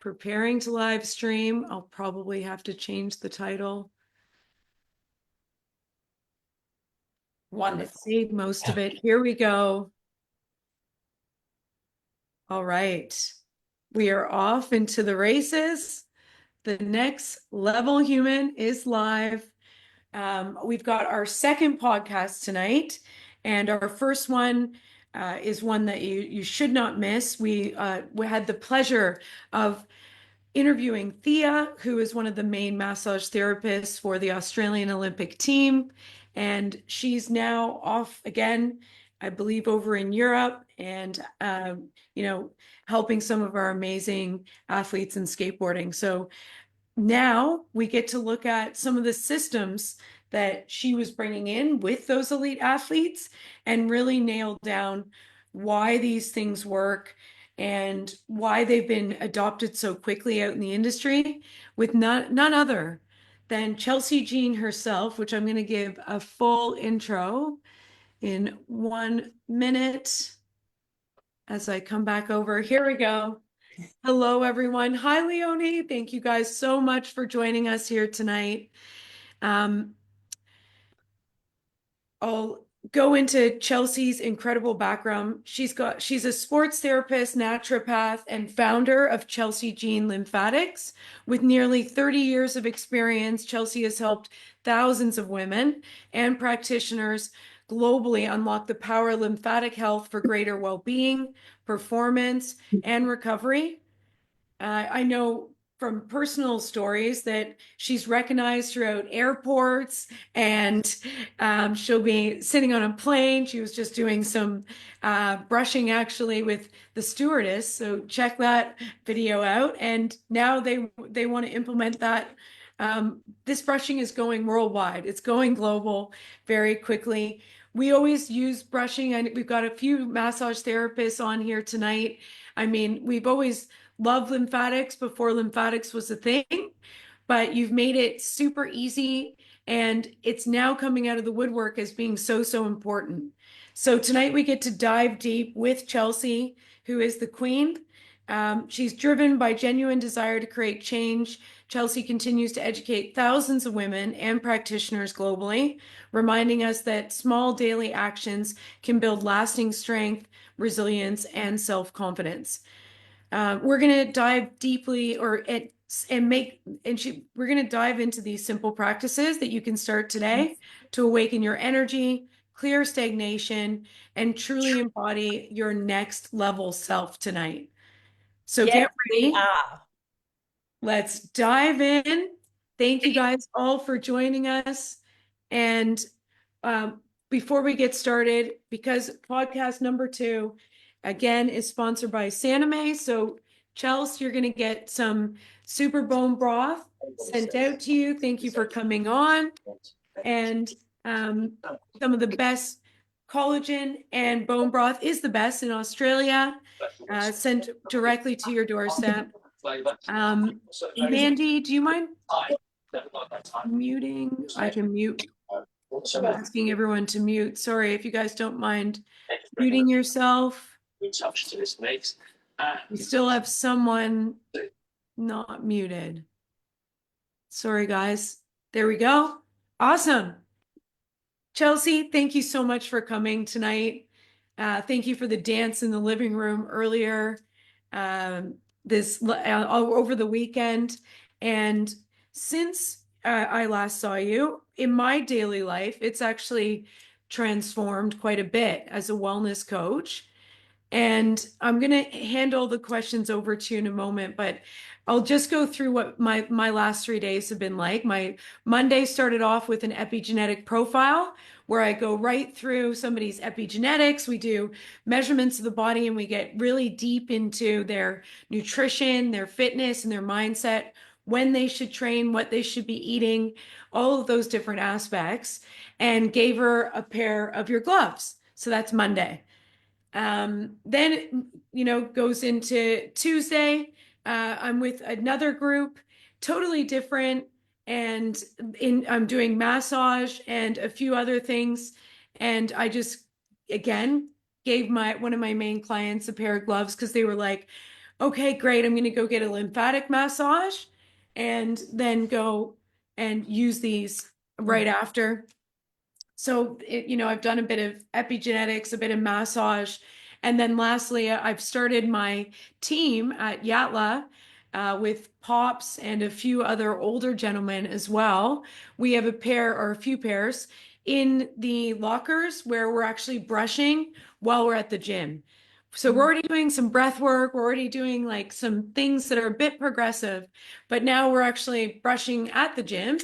Preparing to live stream. I'll probably have to change the title. Let's save most of it. Here we go. All right. We are off into the races. The next level human is live. We've got our second podcast tonight, and our first one is one that you should not miss. We had the pleasure of interviewing Thea, who is one of the main massage therapists for the Australian Olympic team. And she's now off again, I believe, over in Europe and, helping some of our amazing athletes in skateboarding. So now we get to look at some of the systems that she was bringing in with those elite athletes and really nail down why these things work and why they've been adopted so quickly out in the industry with none other than Chelsea Jean herself, which I'm going to give a full intro in 1 minute as I come back over. Here we go. Hello, everyone. Hi, Leonie. Thank you guys so much for joining us here tonight. I'll go into Chelsea's incredible background. She's a sports therapist, naturopath, and founder of Chelsea Jean Lymphatics. With nearly 30 years of experience, Chelsea has helped thousands of women and practitioners globally unlock the power of lymphatic health for greater well-being, performance, and recovery. I know from personal stories that she's recognized throughout airports, and she'll be sitting on a plane. She was just doing some brushing actually with the stewardess. So check that video out. And now they want to implement that. This brushing is going worldwide. It's going global very quickly. We always use brushing, and we've got a few massage therapists on here tonight. I mean, we've always loved lymphatics before lymphatics was a thing, but you've made it super easy, and it's now coming out of the woodwork as being so important. So tonight we get to dive deep with Chelsea, who is the queen. She's driven by genuine desire to create change. Chelsea continues to educate thousands of women and practitioners globally, reminding us that small daily actions can build lasting strength, resilience, and self-confidence. We're going to dive deeply we're going to dive into these simple practices that you can start today to awaken your energy, clear stagnation, and truly embody your next level self tonight. So get ready. Let's dive in. Thank you guys all for joining us. And before we get started, because podcast number 2, again, is sponsored by Saname. So Chelsea, you're going to get some super bone broth sent out to you. Thank you for coming on. And some of the best collagen and bone broth is the best in Australia, sent directly to your doorstep. Mandy, do you mind muting? I can mute. I'm asking everyone to mute. Sorry if you guys don't mind muting yourself. We still have someone not muted. Sorry, guys. There we go. Awesome. Chelsea, thank you so much for coming tonight. Thank you for the dance in the living room earlier over the weekend. And since I last saw you, in my daily life, it's actually transformed quite a bit as a wellness coach. And I'm going to hand all the questions over to you in a moment, but I'll just go through what my last 3 days have been like. My Monday started off with an epigenetic profile where I go right through somebody's epigenetics. We do measurements of the body, and we get really deep into their nutrition, their fitness, and their mindset, when they should train, what they should be eating, all of those different aspects, and gave her a pair of your gloves. So that's Monday. Then, goes into Tuesday. I'm with another group, totally different. And I'm doing massage and a few other things. And I just, again, gave one of my main clients a pair of gloves because they were like, Okay, great. I'm going to go get a lymphatic massage and then go and use these Mm. right after. So, I've done a bit of epigenetics, a bit of massage. And then lastly, I've started my team at Yatla with Pops and a few other older gentlemen as well. We have a pair or a few pairs in the lockers where we're actually brushing while we're at the gym. So we're Mm. already doing some breath work. We're already doing like some things that are a bit progressive, but now we're actually brushing at the gym.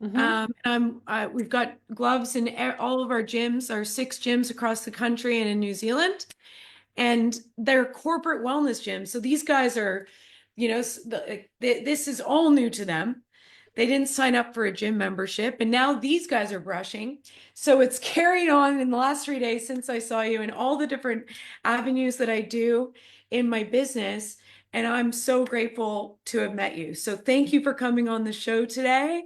Mm-hmm. We've got gloves in all of our gyms, our 6 gyms across the country and in New Zealand, and they're corporate wellness gyms. So these guys are, this is all new to them. They didn't sign up for a gym membership, and now these guys are brushing. So it's carried on in the last 3 days since I saw you and all the different avenues that I do in my business. And I'm so grateful to have met you. So thank you for coming on the show today.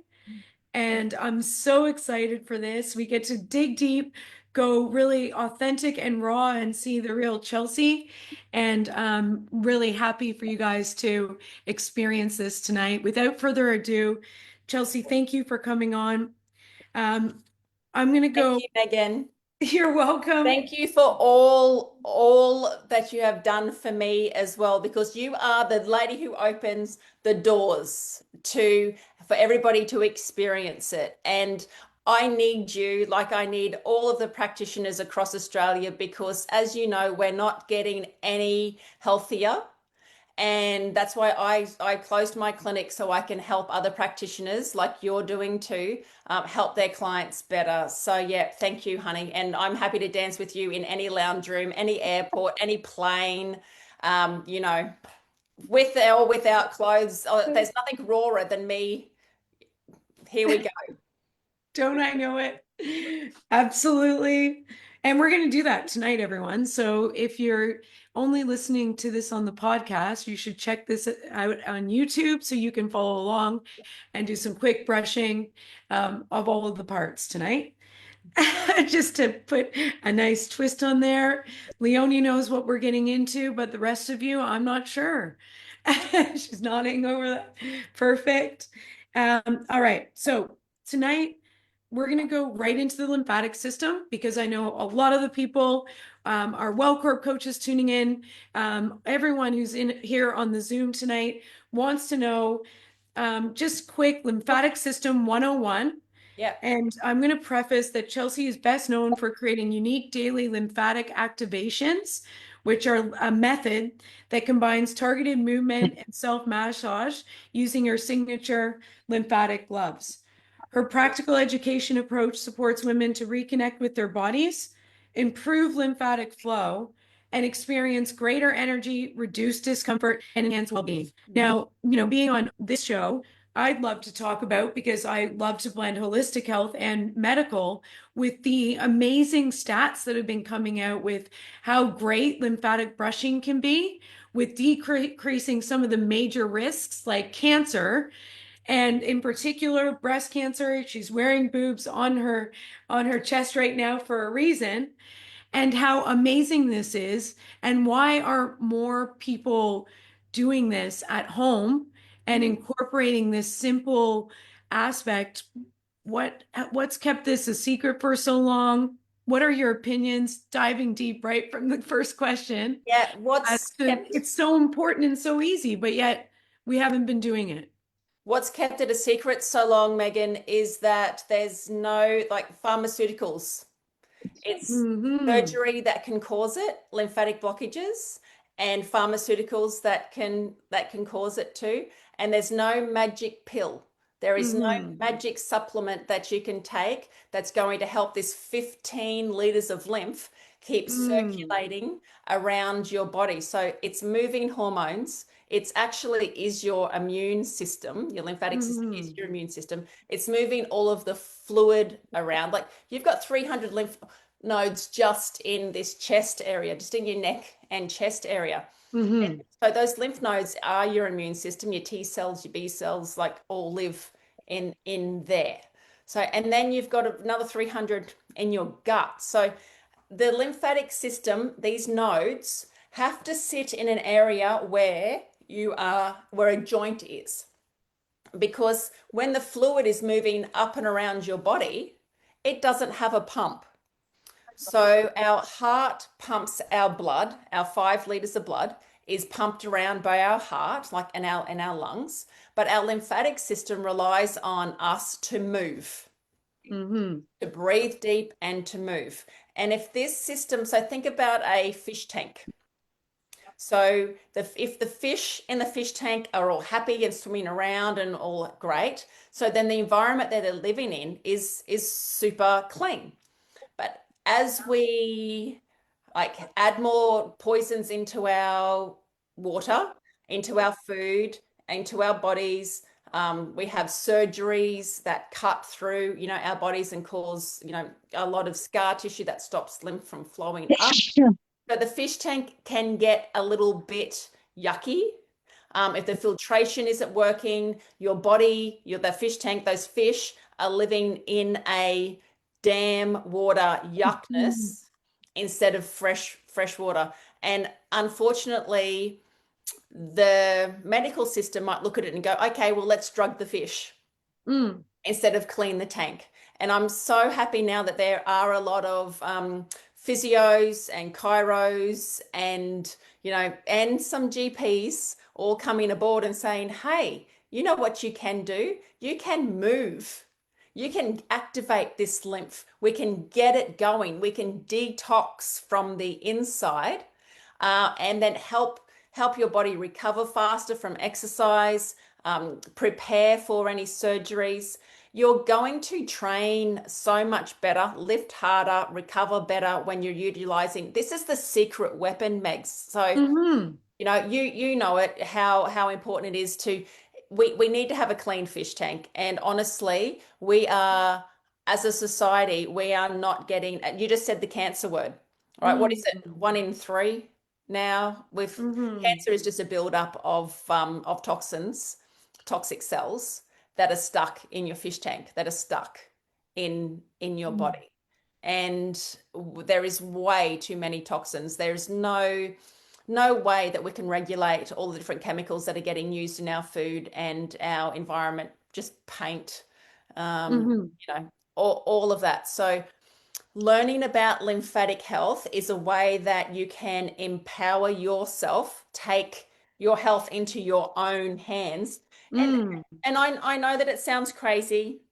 And I'm so excited for this. We get to dig deep, go really authentic and raw, and see the real Chelsea. And I'm really happy for you guys to experience this tonight. Without further ado, Chelsea, thank you for coming on. Um, I'm going to Thank go. you, Megan. You're welcome. Thank you for all that you have done for me as well, because you are the lady who opens the doors to for everybody to experience it. And I need you, like I need all of the practitioners across Australia, because as you know, we're not getting any healthier. And that's why I closed my clinic so I can help other practitioners like you're doing too, help their clients better. So yeah, thank you, honey. And I'm happy to dance with you in any lounge room, any airport, any plane, you know, with or without clothes. Oh, there's nothing rawer than me. Here we go. Don't I know it? Absolutely. And we're going to do that tonight, everyone. So if you're only listening to this on the podcast, you should check this out on YouTube so you can follow along and do some quick brushing of all of the parts tonight. Just to put a nice twist on there. Leonie knows what we're getting into, but the rest of you, I'm not sure. She's nodding over that. Perfect. All right. So tonight, we're going to go right into the lymphatic system because I know a lot of the people, our WellCorp coaches tuning in, everyone who's in here on the Zoom tonight wants to know just quick lymphatic system 101. Yeah. And I'm going to preface that Chelsea is best known for creating unique daily lymphatic activations, which are a method that combines targeted movement and self massage using her signature lymphatic gloves. Her practical education approach supports women to reconnect with their bodies, improve lymphatic flow, and experience greater energy, reduce discomfort, and enhance well being. Now, being on this show, I'd love to talk about because I love to blend holistic health and medical with the amazing stats that have been coming out with how great lymphatic brushing can be with decreasing some of the major risks like cancer and in particular breast cancer. She's wearing boobs on her chest right now for a reason, and how amazing this is, and why are more people doing this at home and incorporating this simple aspect. What's kept this a secret for so long? What are your opinions, diving deep right from the first question, Yeah. as to it's so important and so easy, but yet we haven't been doing it. What's kept it a secret so long, Megan, is that there's no like pharmaceuticals. It's Hmm. surgery that can cause it, lymphatic blockages, and pharmaceuticals that can cause it too. And there's no magic pill. There is no Hmm. magic supplement that you can take that's going to help this 15 liters of lymph keep Hmm. circulating around your body. So it's moving hormones. It's actually is your immune system. Your lymphatic system is Hmm. your immune system. It's moving all of the fluid around. Like you've got 300 lymph nodes just in this chest area, just in your neck and chest area. And Hmm. so those lymph nodes are your immune system, your T cells, your B cells, like all live in there. So, and then you've got another 300 in your gut. So the lymphatic system, these nodes have to sit in an area where a joint is. Because when the fluid is moving up and around your body, it doesn't have a pump. So our heart pumps our blood, our 5 liters of blood is pumped around by our heart, like in our lungs, but our lymphatic system relies on us to move, Mm-hmm. to breathe deep and to move. And if this system, so think about a fish tank. So if the fish in the fish tank are all happy and swimming around and all great, so then the environment that they're living in is super clean. But as we like add more poisons into our water, into our food, into our bodies, we have surgeries that cut through, our bodies and cause, a lot of scar tissue that stops lymph from flowing up. So the fish tank can get a little bit yucky. If the filtration isn't working, your body, the fish tank, those fish are living in a dam water yuckness instead of fresh water. And unfortunately, the medical system might look at it and go, okay, well, let's drug the fish Mm. instead of clean the tank. And I'm so happy now that there are a lot of physios and chiros and and some GPs all coming aboard and saying, hey, you know what you can do? You can move. You can activate this lymph. We can get it going. We can detox from the inside, and then help your body recover faster from exercise, prepare for any surgeries. You're going to train so much better, lift harder, recover better when you're utilizing. This is the secret weapon, Megs. So, Mm-hmm. you know it, how important it is to we need to have a clean fish tank. And honestly, we are, as a society, we are not getting, you just said the cancer word, right? What is it? Mm-hmm. 1 in 3 now with Mm-hmm. cancer is just a buildup of toxins, toxic cells that are stuck in your fish tank, that are stuck in your body. And there is way too many toxins. There's no way that we can regulate all the different chemicals that are getting used in our food and our environment, just paint, Mm-hmm. all of that. So learning about lymphatic health is a way that you can empower yourself, take your health into your own hands. And Mm. and I know that it sounds crazy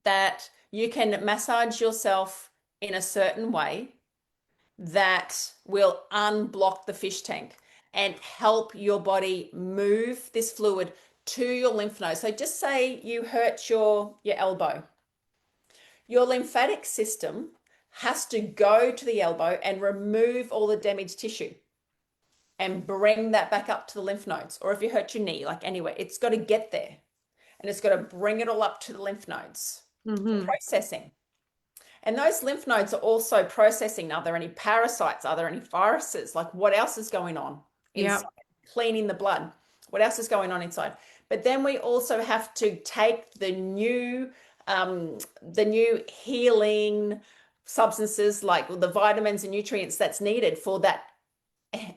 that you can massage yourself in a certain way that will unblock the fish tank and help your body move this fluid to your lymph nodes. So just say you hurt your elbow. Your lymphatic system has to go to the elbow and remove all the damaged tissue and bring that back up to the lymph nodes. Or if you hurt your knee, like anywhere, it's got to get there and it's got to bring it all up to the lymph nodes for Mm-hmm. processing. And those lymph nodes are also processing. Are there any parasites? Are there any viruses? Like what else is going on Yeah. inside? Cleaning the blood. What else is going on inside? But then we also have to take the new healing substances like the vitamins and nutrients that's needed for that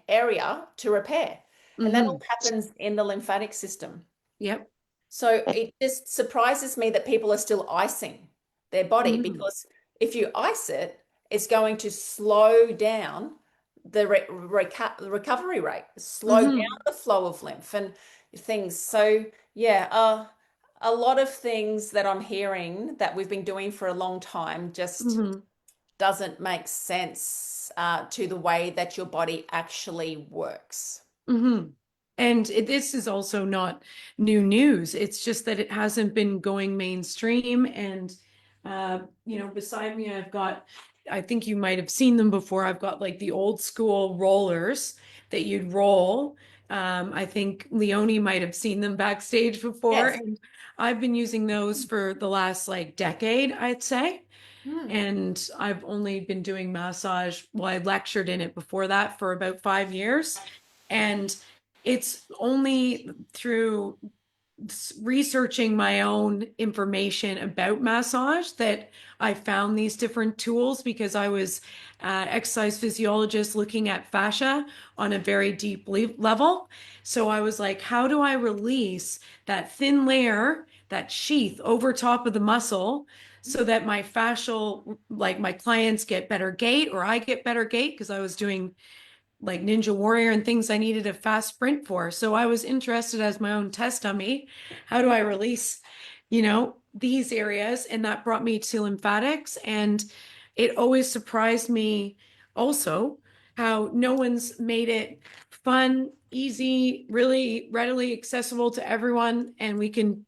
area to repair. And that Mm-hmm. all happens in the lymphatic system. Yep. So it just surprises me that people are still icing their body, Mm-hmm. because if you ice it, it's going to slow down the recovery rate, slow Mm-hmm. down the flow of lymph and things. So yeah, a lot of things that I'm hearing that we've been doing for a long time just Mm-hmm. doesn't make sense to the way that your body actually works. Mm-hmm. And this is also not new news. It's just that it hasn't been going mainstream. And, beside me, I think you might have seen them before. I've got like the old school rollers that you'd roll. I think Leonie might have seen them backstage before. Yes. And I've been using those for the last like decade, I'd say. Hmm. And I've only been doing massage. Well, I lectured in it before that for about 5 years. And it's only through researching my own information about massage that I found these different tools because I was exercise physiologist looking at fascia on a very deep level. So I was like, how do I release that thin layer, that sheath over top of the muscle so that my fascial, like my clients get better gait or I get better gait because I was doing like Ninja Warrior and things I needed a fast sprint for. So I was interested as my own test dummy. How do I release, these areas? And that brought me to lymphatics. And it always surprised me also how no one's made it fun, easy, really readily accessible to everyone. And we can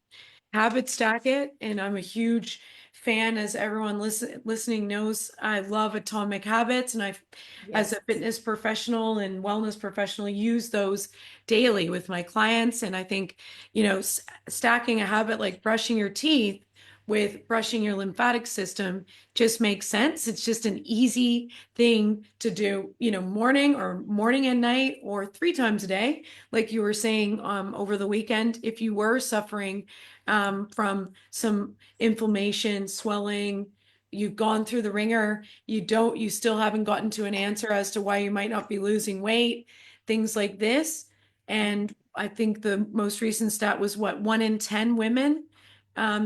habit stack it. And I'm a huge fan, as everyone listening knows, I love atomic habits. And I, as Yes. a fitness professional and wellness professional, use those daily with my clients. And I think, stacking a habit like brushing your teeth with brushing your lymphatic system just makes sense. It's just an easy thing to do, morning and night or 3 times a day. Like you were saying, over the weekend, if you were suffering from some inflammation, swelling, you've gone through the ringer, you still haven't gotten to an answer as to why you might not be losing weight, things like this. And I think the most recent stat was what, 1 in 10 women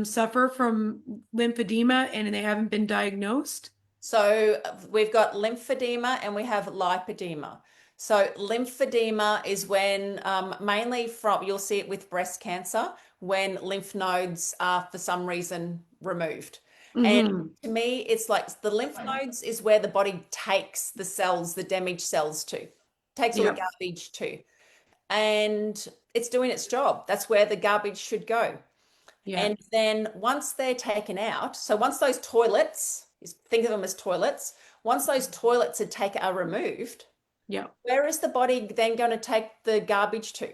suffer from lymphedema and they haven't been diagnosed. So we've got lymphedema and we have lipedema. So lymphedema is when mainly from, you'll see it with breast cancer, when lymph nodes are for some reason removed. And Mm-hmm. to me, it's like the lymph nodes is where the body takes the cells, the damaged cells to, takes all the Yeah. garbage to. And it's doing its job. That's where the garbage should go. Yeah. And then once they're taken out, so once those toilets, think of them as toilets, once those toilets are removed, Yeah. where is the body then going to take the garbage to?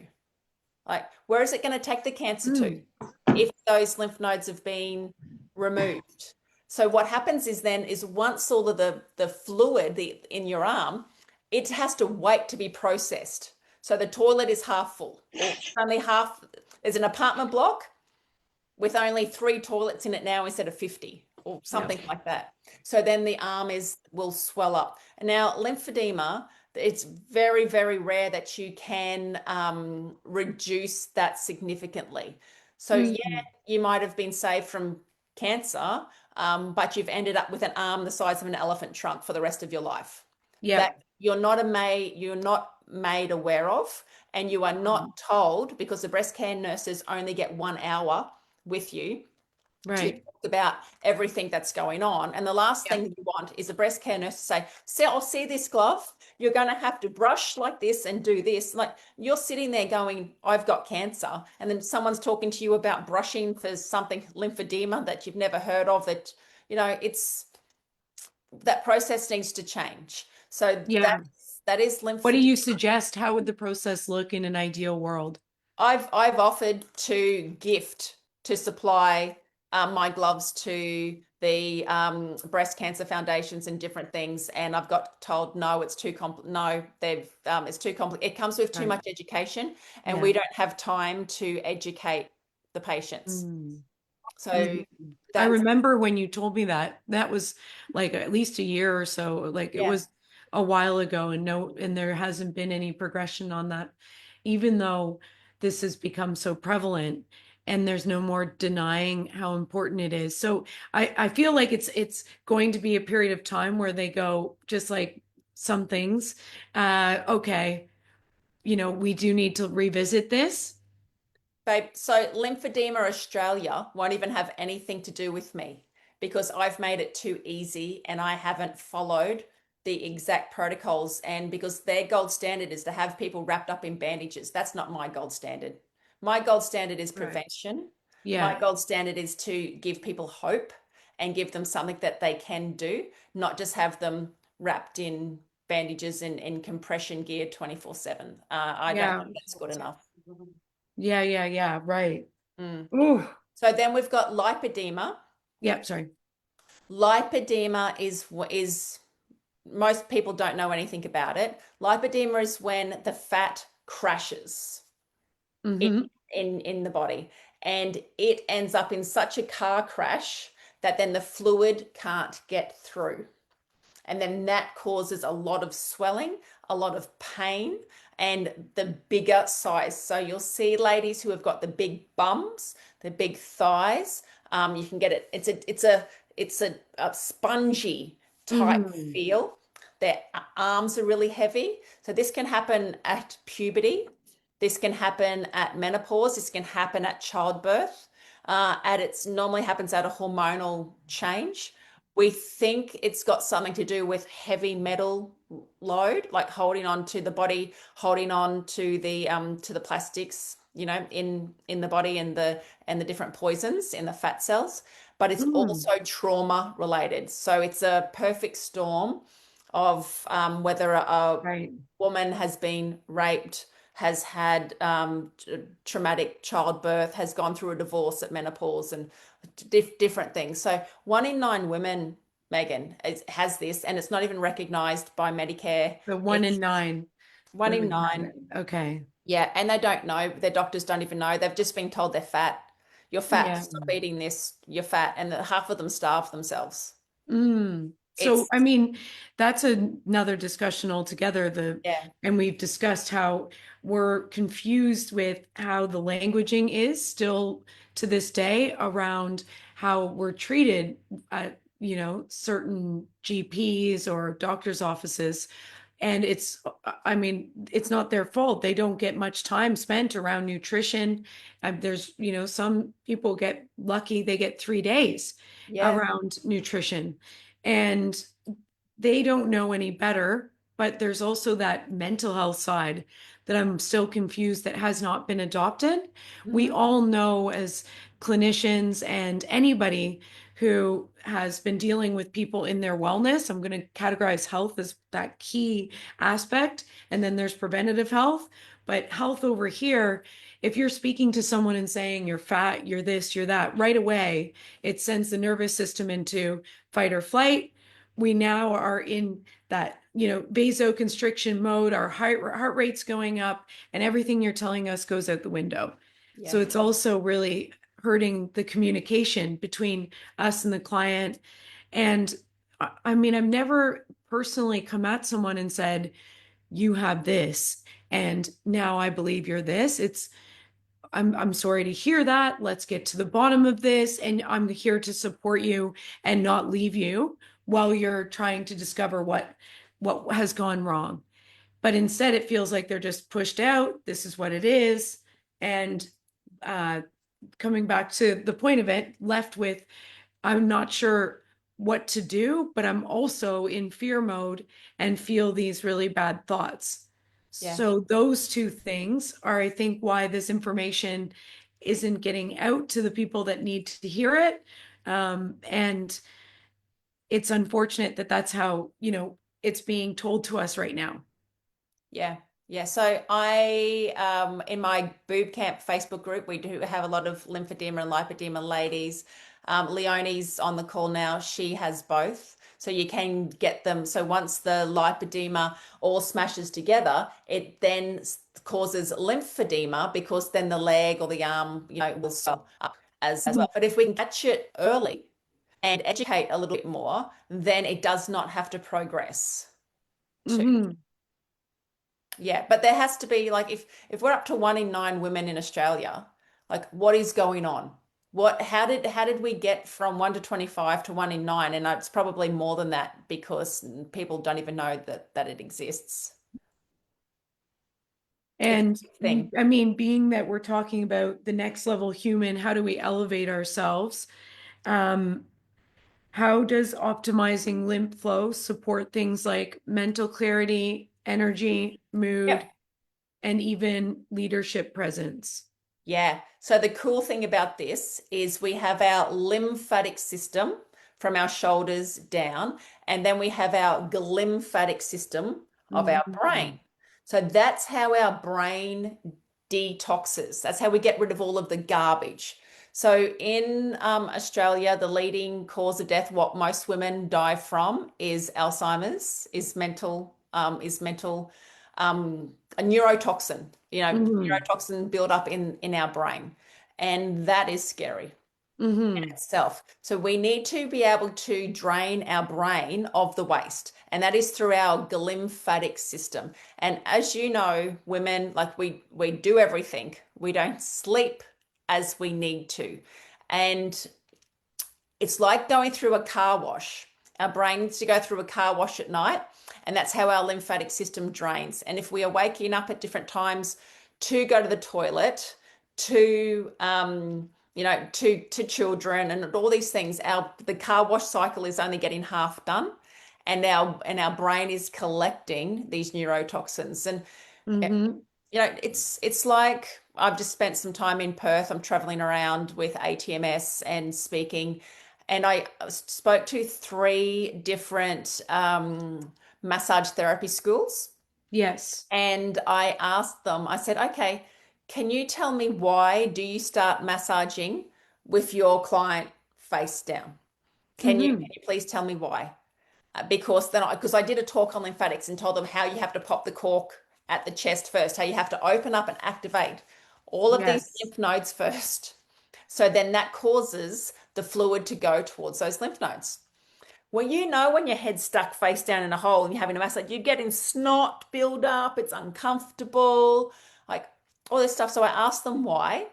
Like, where is it going to take the cancer to Mm. if those lymph nodes have been removed? So what happens is once all of the fluid in your arm, it has to wait to be processed. So the toilet is half full, or only half. There's an apartment block with only 3 toilets in it now instead of 50 or Yeah. something like that. So then the arm will swell up. And now lymphedema, it's very, very rare that you can reduce that significantly. So yeah, Mm. you might have been saved from cancer, but you've ended up with an arm the size of an elephant trunk for the rest of your life. Yeah. That you're not made aware of, and you are not told because the breast care nurses only get 1 hour with you to Right. talk about everything that's going on. And the last Yeah. thing you want is a breast care nurse to say, "See, I'll see this glove. You're going to have to brush like this and do this." Like you're sitting there going, "I've got cancer." And then someone's talking to you about brushing for something lymphedema that you've never heard of that, it's that process needs to change. So Yeah. that is What do lymphedema. you suggest? How would the process look in an ideal world? I've offered to gift to supply my gloves to the breast cancer foundations and different things, and I've got told no, it's too compl no, they've it's too complicated. It comes with too Right. much education, and Yeah. we don't have time to educate the patients. Mm. So Mhm. I that's remember when you told me that. That was like at least a year or so. Like it yeah. was a while ago, and no, and there hasn't been any progression on that, even though this has become so prevalent and there's no more denying how important it is. So I feel like it's going to be a period of time where they go, just like some things, okay, we do need to revisit this. Babe, so Lymphedema Australia won't even have anything to do with me because I've made it too easy and I haven't followed the exact protocols. And because their gold standard is to have people wrapped up in bandages. That's not my gold standard. My gold standard is Right. prevention. My Yeah. gold standard is to give people hope and give them something that they can do, not just have them wrapped in bandages and in compression gear 24/7. I don't Yeah. think that's good enough. Yeah, yeah, yeah, right. Mm. Ooh. So then we've got lipedema. Yeah, sorry. Lipedema is most people don't know anything about it. Lipedema is when the fat crashes in, Mm-hmm. in the body, and it ends up in such a car crash that then the fluid can't get through. And then that causes a lot of swelling, a lot of pain, and the bigger size. So you'll see ladies who have got the big bums, the big thighs. You can get it. It's a spongy type Mhm. feel. Their arms are really heavy. So this can happen at puberty. This can happen at menopause. This can happen at childbirth. It's normally happens at a hormonal change. We think it's got something to do with heavy metal load, like holding on to the body, holding on to the plastics, in the body, and the different poisons in the fat cells. But it's Mm. also trauma related. So it's a perfect storm of whether a Right. woman has been raped, has had traumatic childbirth, has gone through a divorce at menopause, and different things. So 1 in 9 women, Megan, has this, and it's not even recognized by Medicare. The one in It's nine one in women have nine. it. Okay. Yeah, and they don't know. Their doctors don't even know. They've just been told they're fat. You're fat. Yeah. Stop eating this. You're fat. And half of them starve themselves. Mm. So, It's, I mean, that's another discussion altogether. yeah, And we've discussed how we're confused with how the languaging is still to this day around how we're treated at, certain GPs or doctors' offices. And I mean, it's not their fault. They don't get much time spent around nutrition. There's, some people get lucky, they get 3 days yeah, around nutrition. And they don't know any better, but there's also that mental health side that I'm still confused that has not been adopted. We mhm, all know as clinicians and anybody who has been dealing with people in their wellness, I'm going to categorize health as that key aspect. And then there's preventative health. But health over here, if you're speaking to someone and saying you're fat, you're this, you're that, right away, it sends the nervous system into fight or flight. We now are in that, vasoconstriction mode, our heart rate's going up, and everything you're telling us goes out the window. So yeah, it's also really hurting the communication between us and the client. And I mean, I've never personally come at someone and said, you have this, and now I believe you're this. I'm sorry to hear that. Let's get to the bottom of this. And I'm here to support you and not leave you while you're trying to discover what has gone wrong. But instead, it feels like they're just pushed out. This is what it is. And uh, coming back to the point of it, left with, I'm not sure what to do, but I'm also in fear mode and feel these really bad thoughts. yeah, So those two things are, I think, why this information isn't getting out to the people that need to hear it. And it's unfortunate that that's how, it's being told to us right now. yeah. Yeah, so in my boob camp Facebook group, we do have a lot of lymphedema and lipedema ladies. Leonie's on the call now. She has both. So you can get them. So once the lipedema all smashes together, it then causes lymphedema because then the leg or the arm, will swell up as well. But if we can catch it early and educate a little bit more, then it does not have to progress. Mm-hmm. Yeah, but there has to be, like, if we're up to 1 in 9 women in Australia, like, what is going on? How did we get from 1 to 25 to 1 in 9? And it's probably more than that because people don't even know that it exists. It's a And big thing. I mean, being that we're talking about the next level human, how do we elevate ourselves? Um, How does optimizing lymph flow support things like mental clarity, energy, mood, Yep. and even leadership presence? Yeah. So the cool thing about this is we have our lymphatic system from our shoulders down, and then we have our glymphatic system of our Mhm. brain. So that's how our brain detoxes. That's how we get rid of all of the garbage. So in Australia, the leading cause of death, what most women die from, is Alzheimer's, is mental a neurotoxin, Hmm. neurotoxin build up in our brain. And that is scary in Hmm. itself. So we need to be able to drain our brain of the waste, and that is through our glymphatic system. And as you know, women, like we do everything. We don't sleep as we need to. And it's like going through a car wash. Our brain needs to go through a car wash at night, and that's how our lymphatic system drains. And if we are waking up at different times to go to the toilet, to to children and all these things, the car wash cycle is only getting half done, and our brain is collecting these neurotoxins. And Hmm. it's like I've just spent some time in Perth. I'm traveling around with ATMS and speaking, and I spoke to three different massage therapy schools. Yes. And I asked them, I said, okay, can you tell me why do you start massaging with your client face down? Can Hmm. you please tell me why? Because I did a talk on lymphatics and told them how you have to pop the cork at the chest first, how you have to open up and activate all of these Yes. lymph nodes first. So then that causes the fluid to go towards those lymph nodes. Well, when your head's stuck face down in a hole and you're having a massage, you're getting snot build up, it's uncomfortable, like all this stuff. So I asked them why.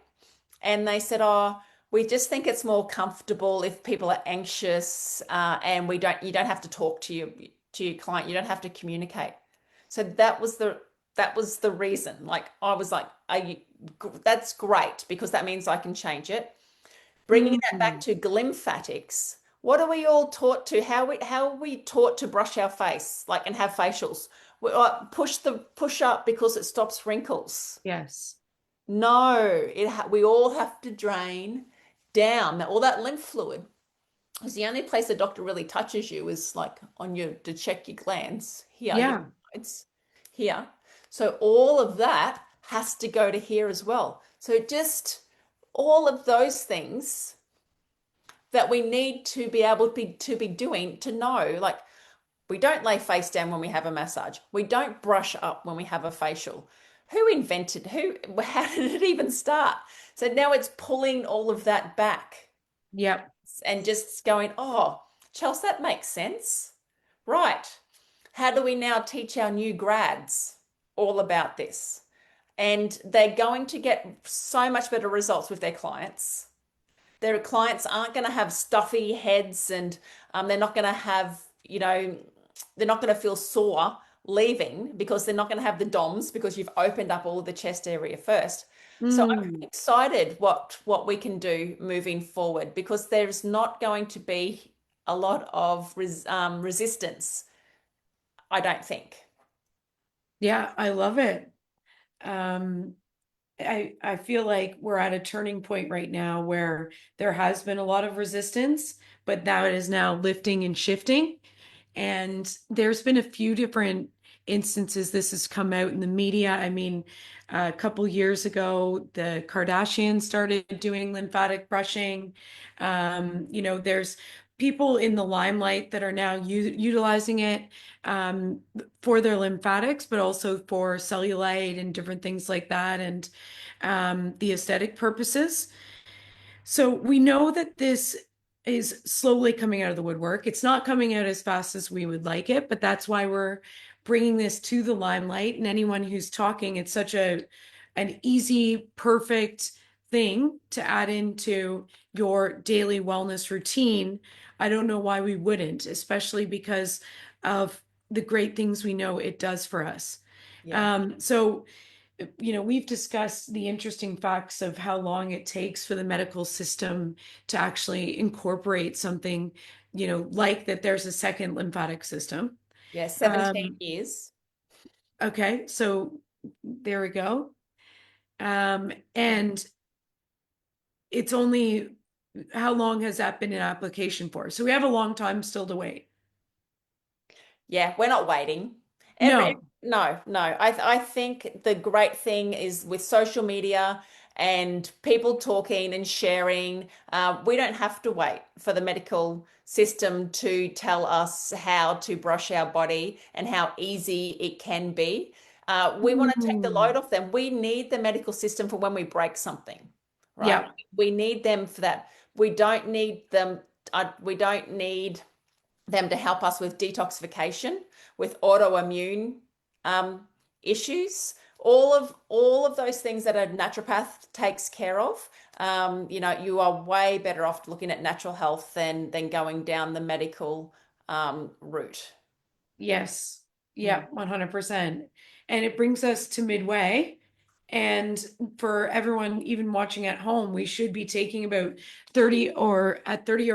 And they said, "Oh, we just think it's more comfortable if people are anxious, and you don't have to talk to your client. You don't have to communicate." So that was the reason. Like I was like, that's great because that means I can change it. Bringing that back Hmm. to glymphatics, what are we all taught to? How are we taught to brush our face, like and have facials? Push up because it stops wrinkles. Yes. No, we all have to drain down all that lymph fluid. Because the only place the doctor really touches you is like on your to check your glands here, Yeah. it's here. So all of that has to go to here as well. So just all of those things that we need to be able to be doing to know, like we don't lay face down when we have a massage. We don't brush up when we have a facial. How did it even start? So now it's pulling all of that back Yep. and just going, oh, Chelsea, that makes sense. Right. How do we now teach our new grads all about this? And they're going to get so much better results with their clients. Their clients aren't going to have stuffy heads, and they're not going to have, they're not going to feel sore leaving because they're not going to have the DOMs because you've opened up all of the chest area first. So I'm Mm. excited what we can do moving forward because there's not going to be a lot of resistance, I don't think. Yeah, I love it. Um, I feel like we're at a turning point right now where there has been a lot of resistance, but that is now lifting and shifting. And there's been a few different instances this has come out in the media. I mean, a couple years ago, the Kardashians started doing lymphatic brushing. There's people in the limelight that are now utilizing it um, for their lymphatics, but also for cellulite and different things like that, and the aesthetic purposes. So we know that this is slowly coming out of the woodwork. It's not coming out as fast as we would like it, but that's why we're bringing this to the limelight. And anyone who's talking, it's such an easy, perfect thing to add into your daily wellness routine. I don't know why we wouldn't, especially because of the great things we know it does for us. Yeah. So we've discussed the interesting facts of how long it takes for the medical system to actually incorporate something, like that there's a second lymphatic system. Yeah, 17 Um, years. okay, so there we go. And it's only, how long has that been in application for? So we have a long time still to wait. Yeah, we're not waiting. No. No. I think the great thing is with social media and people talking and sharing, we don't have to wait for the medical system to tell us how to brush our body and how easy it can be. We want to take the Mm. load off them. We need the medical system for when we break something, right? Yeah. We need them for that. We don't need them. We don't need them to help us with detoxification, with autoimmune um, issues. All of those things that a naturopath takes care of. You are way better off looking at natural health than going down the medical route. Yes. Mm. Yeah, 100%. And it brings us to midway. And for everyone even watching at home, we should be taking about 30 or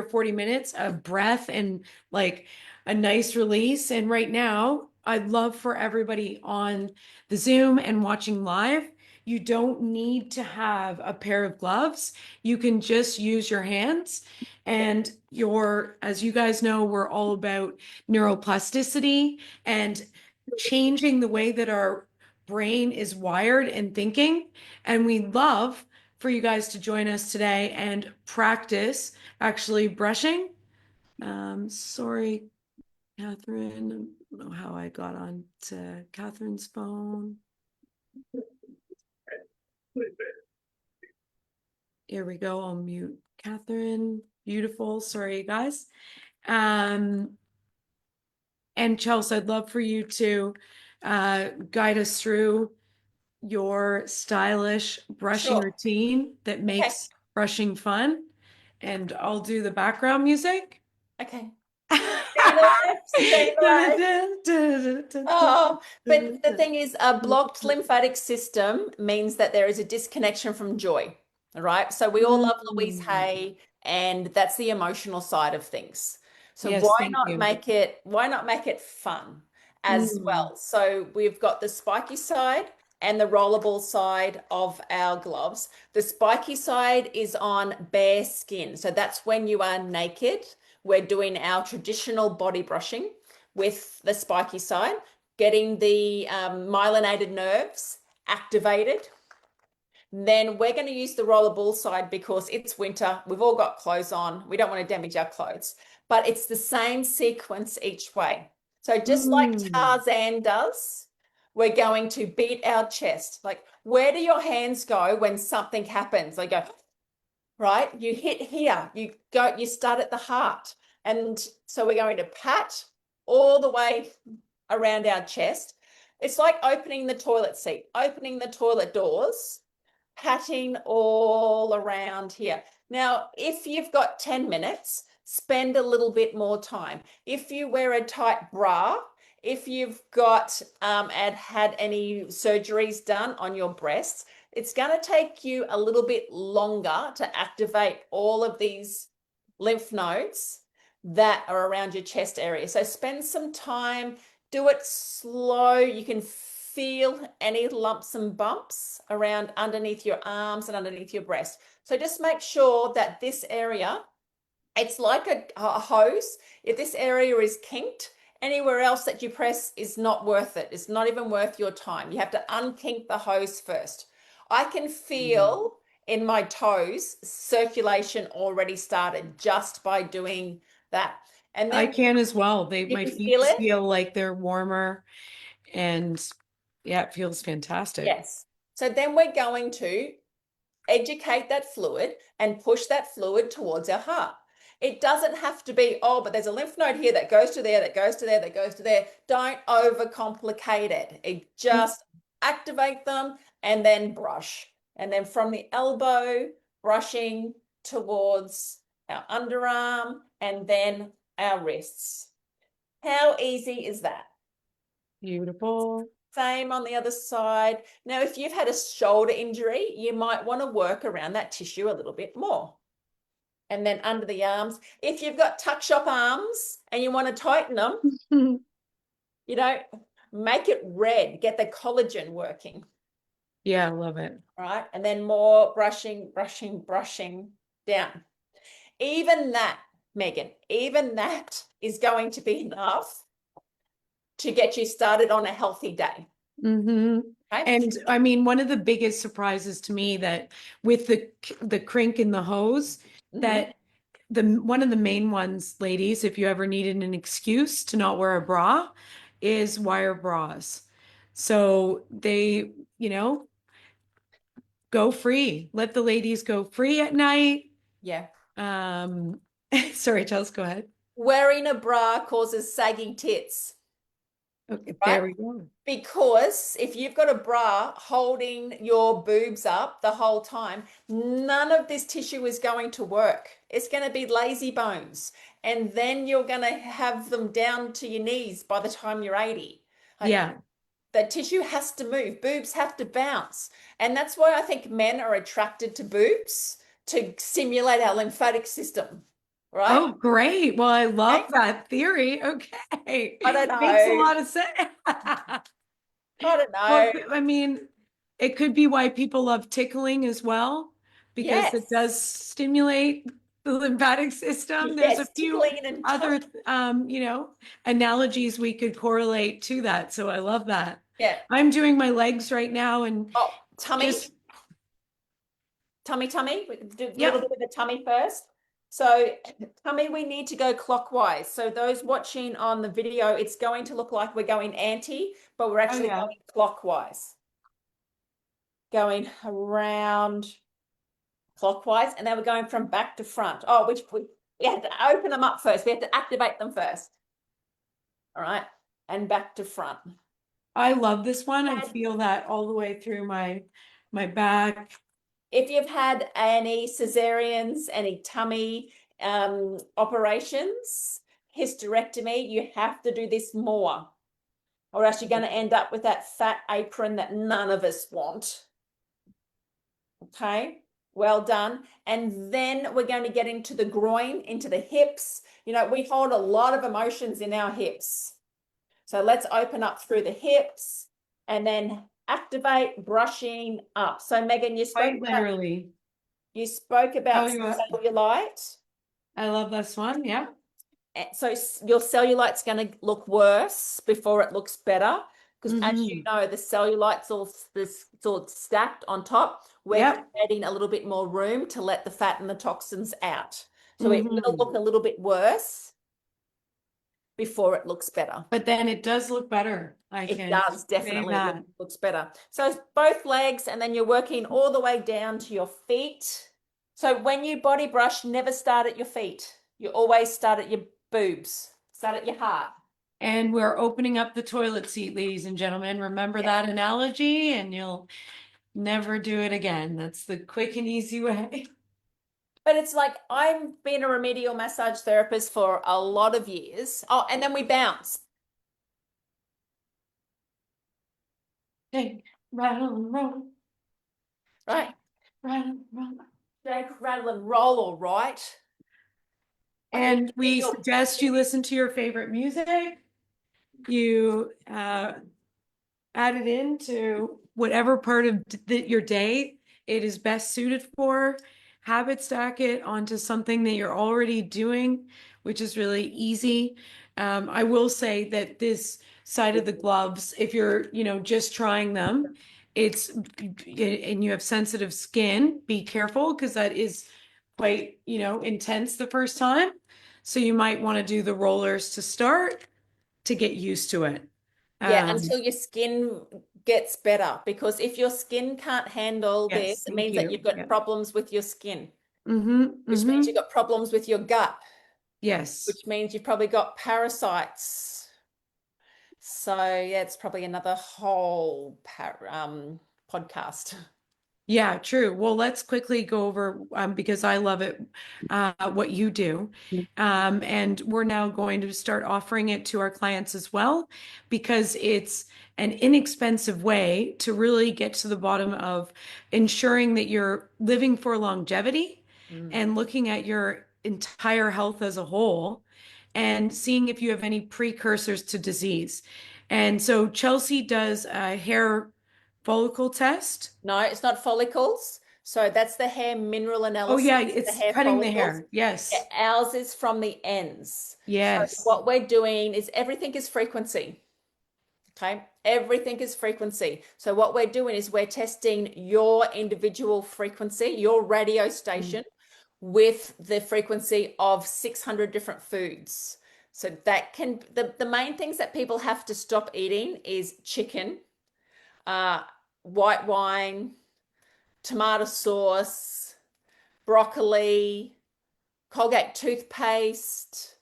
40 minutes of breath and like a nice release. And right now, I'd love for everybody on the Zoom and watching live. You don't need to have a pair of gloves. You can just use your hands. And as you guys know, we're all about neuroplasticity and changing the way that our brain is wired and thinking. And we'd love for you guys to join us today and practice actually brushing. Sorry, Catherine. I don't know how I got on to Catherine's phone. Here we go. I'll mute Catherine. Beautiful. Sorry, guys. Um, and Chelsea, I'd love for you to guide us through your stylish brushing Sure. routine that Okay. makes brushing fun. And I'll do the background music. Okay. Stay live. Stay live. Oh, but the thing is, a blocked lymphatic system means that there is a disconnection from joy. All right. So we all love Louise Mm. Hay, and that's the emotional side of things. So Yes, thank you. why not make it fun as Mm. well? So we've got the spiky side and the rollerball side of our gloves. The spiky side is on bare skin. So that's when you are naked. We're doing our traditional body brushing with the spiky side, getting the myelinated nerves activated. Then we're going to use the rollerball side because it's winter. We've all got clothes on. We don't want to damage our clothes, but it's the same sequence each way. So just like Mm. Tarzan does, we're going to beat our chest. Like, where do your hands go when something happens? They go, right? You hit here, you start at the heart. And so we're going to pat all the way around our chest. It's like opening the toilet seat, opening the toilet doors, patting all around here. Now, if you've got 10 minutes, spend a little bit more time. If you wear a tight bra, if you've got had any surgeries done on your breasts, it's going to take you a little bit longer to activate all of these lymph nodes that are around your chest area. So spend some time, do it slow. You can feel any lumps and bumps around underneath your arms and underneath your breast. So just make sure that this area, it's like a hose. If this area is kinked, anywhere else that you press is not worth it. It's not even worth your time. You have to unkink the hose first. I can feel in my toes circulation already started just by doing that. And I then can as well. you My can feet feel it. feel like they're warmer and yeah, it feels fantastic. Yes. So then we're going to educate that fluid and push that fluid towards our heart. It doesn't have to be, oh, but there's a lymph node here that goes to there, that goes to there, that goes to there. Don't overcomplicate it. It just activate them and then brush. And then from the elbow, brushing towards our underarm and then our wrists. How easy is that? Beautiful. Same on the other side. Now, if you've had a shoulder injury, you might want to work around that tissue a little bit more. And then under the arms, if you've got tuck shop arms and you want to tighten them, you know, make it red, get the collagen working, Yeah, I love it. right? And then more brushing, brushing, brushing down. Even that, Megan, even that is going to be enough to get you started on a healthy day. Mm-hmm. Okay. And I mean, one of the biggest surprises to me that with the crink in the hose, Mhm. that the one of the main ones, ladies, if you ever needed an excuse to not wear a bra, is wire bras. So they, you know, go free. Let the ladies go free at night. Yeah. Um, sorry, Chelsea, go ahead. Wearing a bra causes sagging tits, Okay, right? there we go. Because if you've got a bra holding your boobs up the whole time, none of this tissue is going to work. It's going to be lazy bones. And then you're going to have them down to your knees by the time you're 80. Like, Yeah. the tissue has to move, boobs have to bounce. And that's why I think men are attracted to boobs to stimulate our lymphatic system, right? Oh, great. Well, I Okay? love that theory. Okay. I don't Makes a know. lot of sense. I don't Well, know. I mean, it could be why people love tickling as well, because it Yes. does stimulate the lymphatic system. There's a Yes, few tickling and other, analogies we could correlate to that. So I love that. yeah. I'm doing my legs right now and Oh, tummy, just, tummy. We do a little yep. bit of the tummy first. So, tummy, we need to go clockwise. So, those watching on the video, it's going to look like we're going anti, but we're Oh, actually yeah. going clockwise, going around clockwise, and then we're going from back to front. Oh, which we have to open them up first. We have to activate them first. All right, and back to front. I love this one. I feel that all the way through my back. If you've had any cesareans, any tummy operations, hysterectomy, you have to do this more, or else you're going to end up with that fat apron that none of us want. Okay, well done. And then we're going to get into the groin, into the hips. You know, we hold a lot of emotions in our hips. So let's open up through the hips and then activate brushing up. So Megan, Quite literally. you spoke Oh, about yeah. cellulite. I love this one. Yeah. So your cellulite's going to look worse before it looks better. Because as you Hmm. know, the cellulite's all this it's all stacked on top. We're Yep. creating a little bit more room to let the fat and the toxins out. So it will look Hmm. a little bit worse before it looks better. But then it does look better. I It can does say definitely that. looks better. So both legs, and then you're working all the way down to your feet. So when you body brush, never start at your feet. You always start at your boobs. Start at your heart. And we're opening up the toilet seat, ladies and gentlemen. Remember Yeah. that analogy, and you'll never do it again. That's the quick and easy way. But it's like I've been a remedial massage therapist for a lot of years. Oh, and then we bounce, Shake, rattle, and roll. right? Shake, rattle, and roll. Shake, rattle, and roll, all right. Like And in we your suggest you listen to your favorite music. You add it into whatever part of your day it is best suited for. Habit stack it onto something that you're already doing, which is really easy. I will say that this side of the gloves, if you're, just trying them, it's and you have sensitive skin, be careful because that is quite, intense the first time. So you might want to do the rollers to start to get used to it. yeah, Um, until your skin gets better. Because if your skin can't handle this, Yes, it thank means that you. you've got Yeah. problems with your skin, Mm-hmm. which means you've Mm-hmm. got problems with your gut, Yes. which means you've probably got parasites. So yeah, it's probably another whole podcast. Yeah, true. Well, let's quickly go over because I love it what you do. And we're now going to start offering it to our clients as well because it's an inexpensive way to really get to the bottom of ensuring that you're living for longevity Mm. and looking at your entire health as a whole and seeing if you have any precursors to disease. And so Chelsea does a hair follicle test. No, it's not follicles. So that's the hair mineral Oh analysis, yeah, the it's hair cutting the follicles. hair. Yeah, Yes. ours is from the ends. So Yes. what we're doing is everything is frequency. Okay, everything is frequency. So what we're doing is we're testing your individual frequency, your radio Mm. station, with the frequency of 600 different foods. So that can the main things that people have to stop eating is chicken. uh, white wine, tomato sauce, broccoli, Colgate toothpaste.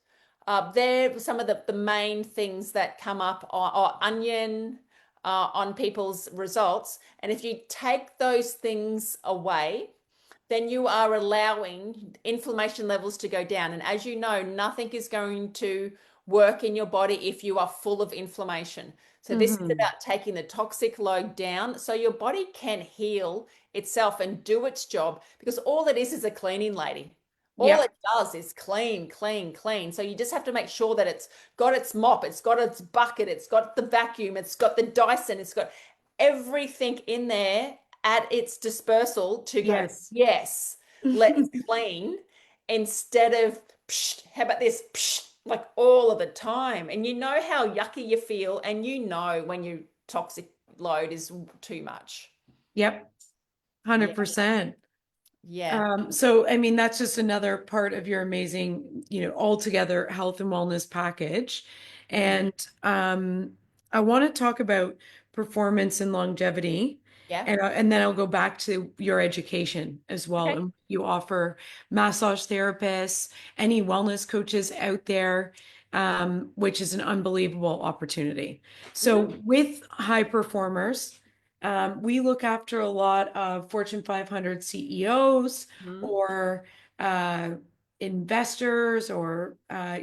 They're some of the main things that come up, or onion on people's results. And if you take those things away, then you are allowing inflammation levels to go down. And as you know, nothing is going to work in your body if you are full of inflammation. So this is Hmm. about taking the toxic load down so your body can heal itself and do its job, because all it is a cleaning lady. All it Yep. does is clean, clean, clean. So you just have to make sure that it's got its mop, it's got its bucket, it's got the vacuum, it's got the Dyson, it's got everything in there at its dispersal to go, Yes. yes, let's clean, instead of, psh, how about this, psh, like all of the time. And you know how yucky you feel, and you know when your toxic load is too much. Yep. Yeah, 100%. yeah. So, I mean, that's just another part of your amazing, altogether health and wellness package. Mm, And I want to talk about performance and longevity. yeah. And then I'll go back to your education as well. Okay. And you offer massage therapists, any wellness coaches out there, which is an unbelievable opportunity. Mhm. So, with high performers, we look after a lot of Fortune 500 CEOs Mhm. or uh, investors or, uh,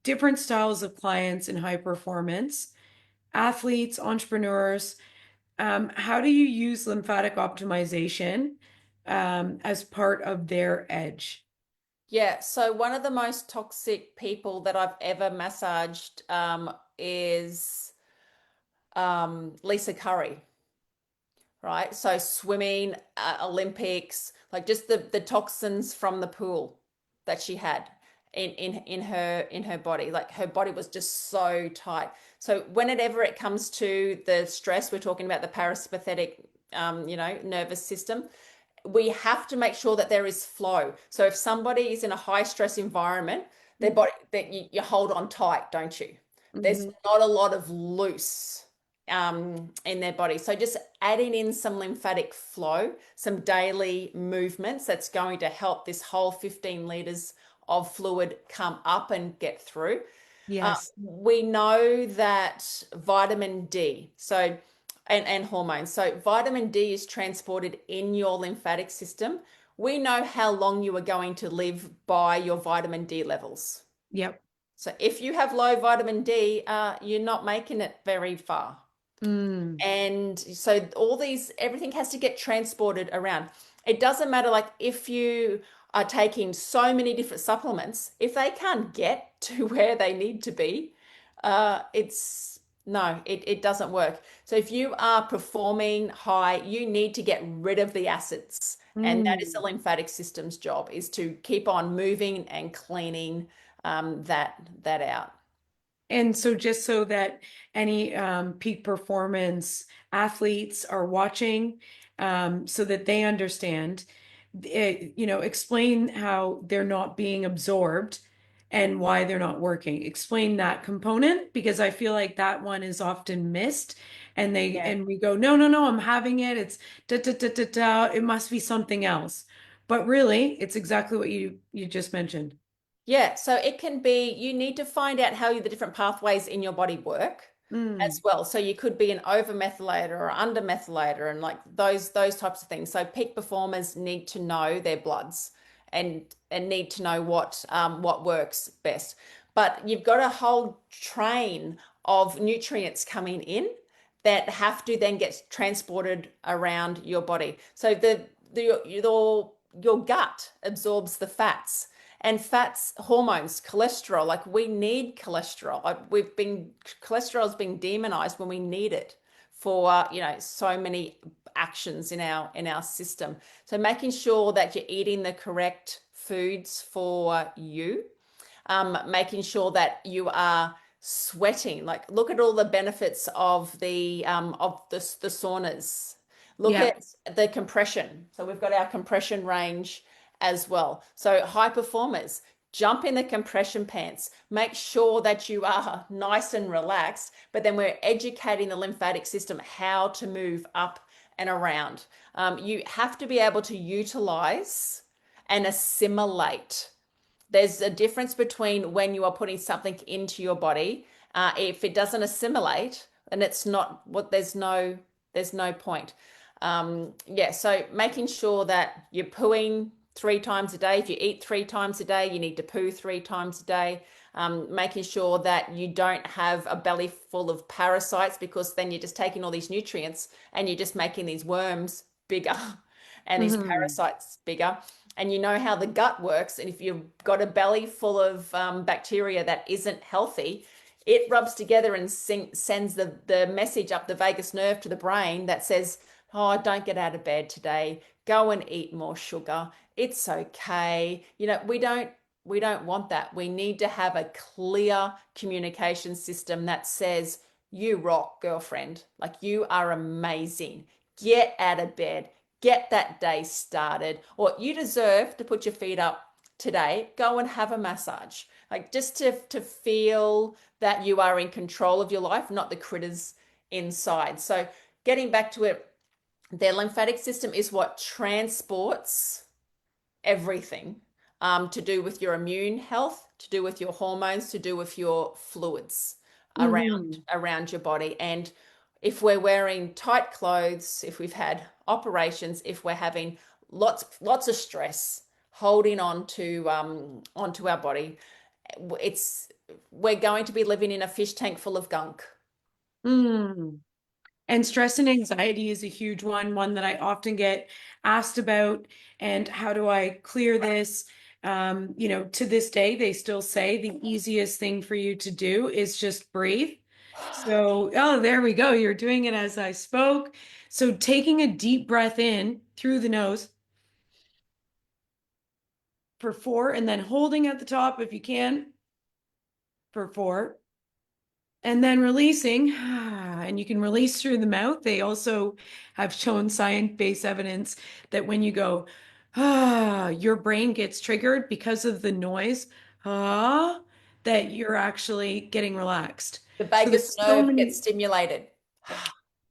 different styles of clients in high performance, athletes, entrepreneurs. How do you use lymphatic optimization as part of their edge? Yeah, so one of the most toxic people that I've ever massaged is Lisa Curry, right? So swimming, Olympics, like just the toxins from the pool that she had in her body. Like her body was just so tight. So whenever it comes to the stress, we're talking about the parasympathetic, nervous system. We have to make sure that there is flow. So if somebody is in a high stress environment, their body, that you hold on tight, don't you? There's Mhm. not a lot of loose in their body. So just adding in some lymphatic flow, some daily movements, that's going to help this whole 15 liters of fluid come up and get through. Yes. We know that vitamin D, and hormones. So vitamin D is transported in your lymphatic system. We know how long you are going to live by your vitamin D levels. Yep. So if you have low vitamin D, you're not making it very far. Mm. And so everything has to get transported around. It doesn't matter, like if you are taking so many different supplements, if they can't get to where they need to be, it's no, it doesn't work. So if you are performing high, you need to get rid of the acids. And that is the Mm. lymphatic system's job, is to keep on moving and cleaning that out. And so, just so that any peak performance athletes are watching, so that they understand, explain how they're not being absorbed and why they're not working. Explain that component because I feel like that one is often missed. Yeah. And we go, no, no, no, I'm having it. It's da da da da da. It must be something else. But really, it's exactly what you just mentioned. Yeah, so it can be, you need to find out how the different pathways in your body work as Mm, well. So you could be an overmethylator or undermethylator, and like those types of things. So peak performers need to know their bloods and need to know what works best. But you've got a whole train of nutrients coming in that have to then get transported around your body. So your gut absorbs the fats, and fats, hormones, cholesterol. Like we need cholesterol. Cholesterol's been demonized when we need it for so many actions in our system. So making sure that you're eating the correct foods for you, making sure that you are sweating. Like look at all the benefits of the saunas. Look yeah. at the compression. So we've got our compression range as well. So high performers, jump in the compression pants, make sure that you are nice and relaxed, but then we're educating the lymphatic system how to move up and around. You have to be able to utilize and assimilate. There's a difference between when you are putting something into your body. If it doesn't assimilate, and it's not what there's no point. Yeah, so making sure that you're pooing 3 times a day. If you eat 3 times a day, you need to poo 3 times a day. Making sure that you don't have a belly full of parasites, because then you're just taking all these nutrients and you're just making these worms bigger and these Hmm. parasites bigger. And you know how the gut works. And if you've got a belly full of bacteria that isn't healthy, it rubs together and sends the message up the vagus nerve to the brain that says, oh, don't get out of bed today. Go and eat more sugar. It's okay. We don't want that. We need to have a clear communication system that says, you rock, girlfriend. Like, you are amazing. Get out of bed. Get that day started. Or you deserve to put your feet up today. Go and have a massage. Like, just to feel that you are in control of your life, not the critters inside. So getting back to it, their lymphatic system is what transports everything, to do with your immune health, to do with your hormones, to do with your fluids around Hmm. around your body. And if we're wearing tight clothes, if we've had operations, if we're having lots of stress holding on to onto our body, it's we're going to be living in a fish tank full of gunk. Hmm. And stress and anxiety is a huge one that I often get asked about. And how do I clear this? To this day, they still say the easiest thing for you to do is just breathe. So, oh, there we go. You're doing it as I spoke. So, taking a deep breath in through the nose for 4, and then holding at the top if you can for 4. And then releasing, and you can release through the mouth. They also have shown science-based evidence that when you go, your brain gets triggered because of the noise, that you're actually getting relaxed. The So vagus there's so nerve gets many stimulated,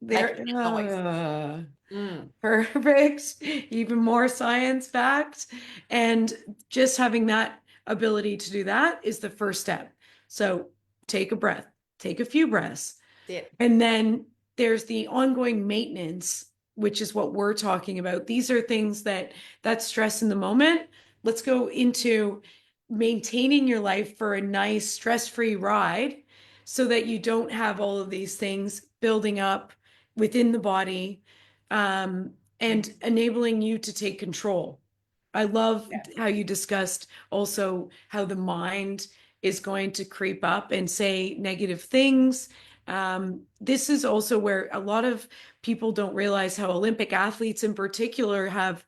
making there. that noise. Mm, Perfect. Even more science backed. And just having that ability to do that is the first step. So take a breath, take a few breaths. that's it. And then there's the ongoing maintenance, which is what we're talking about. These are things that's stress in the moment. Let's go into maintaining your life for a nice stress-free ride so that you don't have all of these things building up within the body, and enabling you to take control. I love Yeah. how you discussed also how the mind is going to creep up and say negative things. This is also where a lot of people don't realize how Olympic athletes in particular have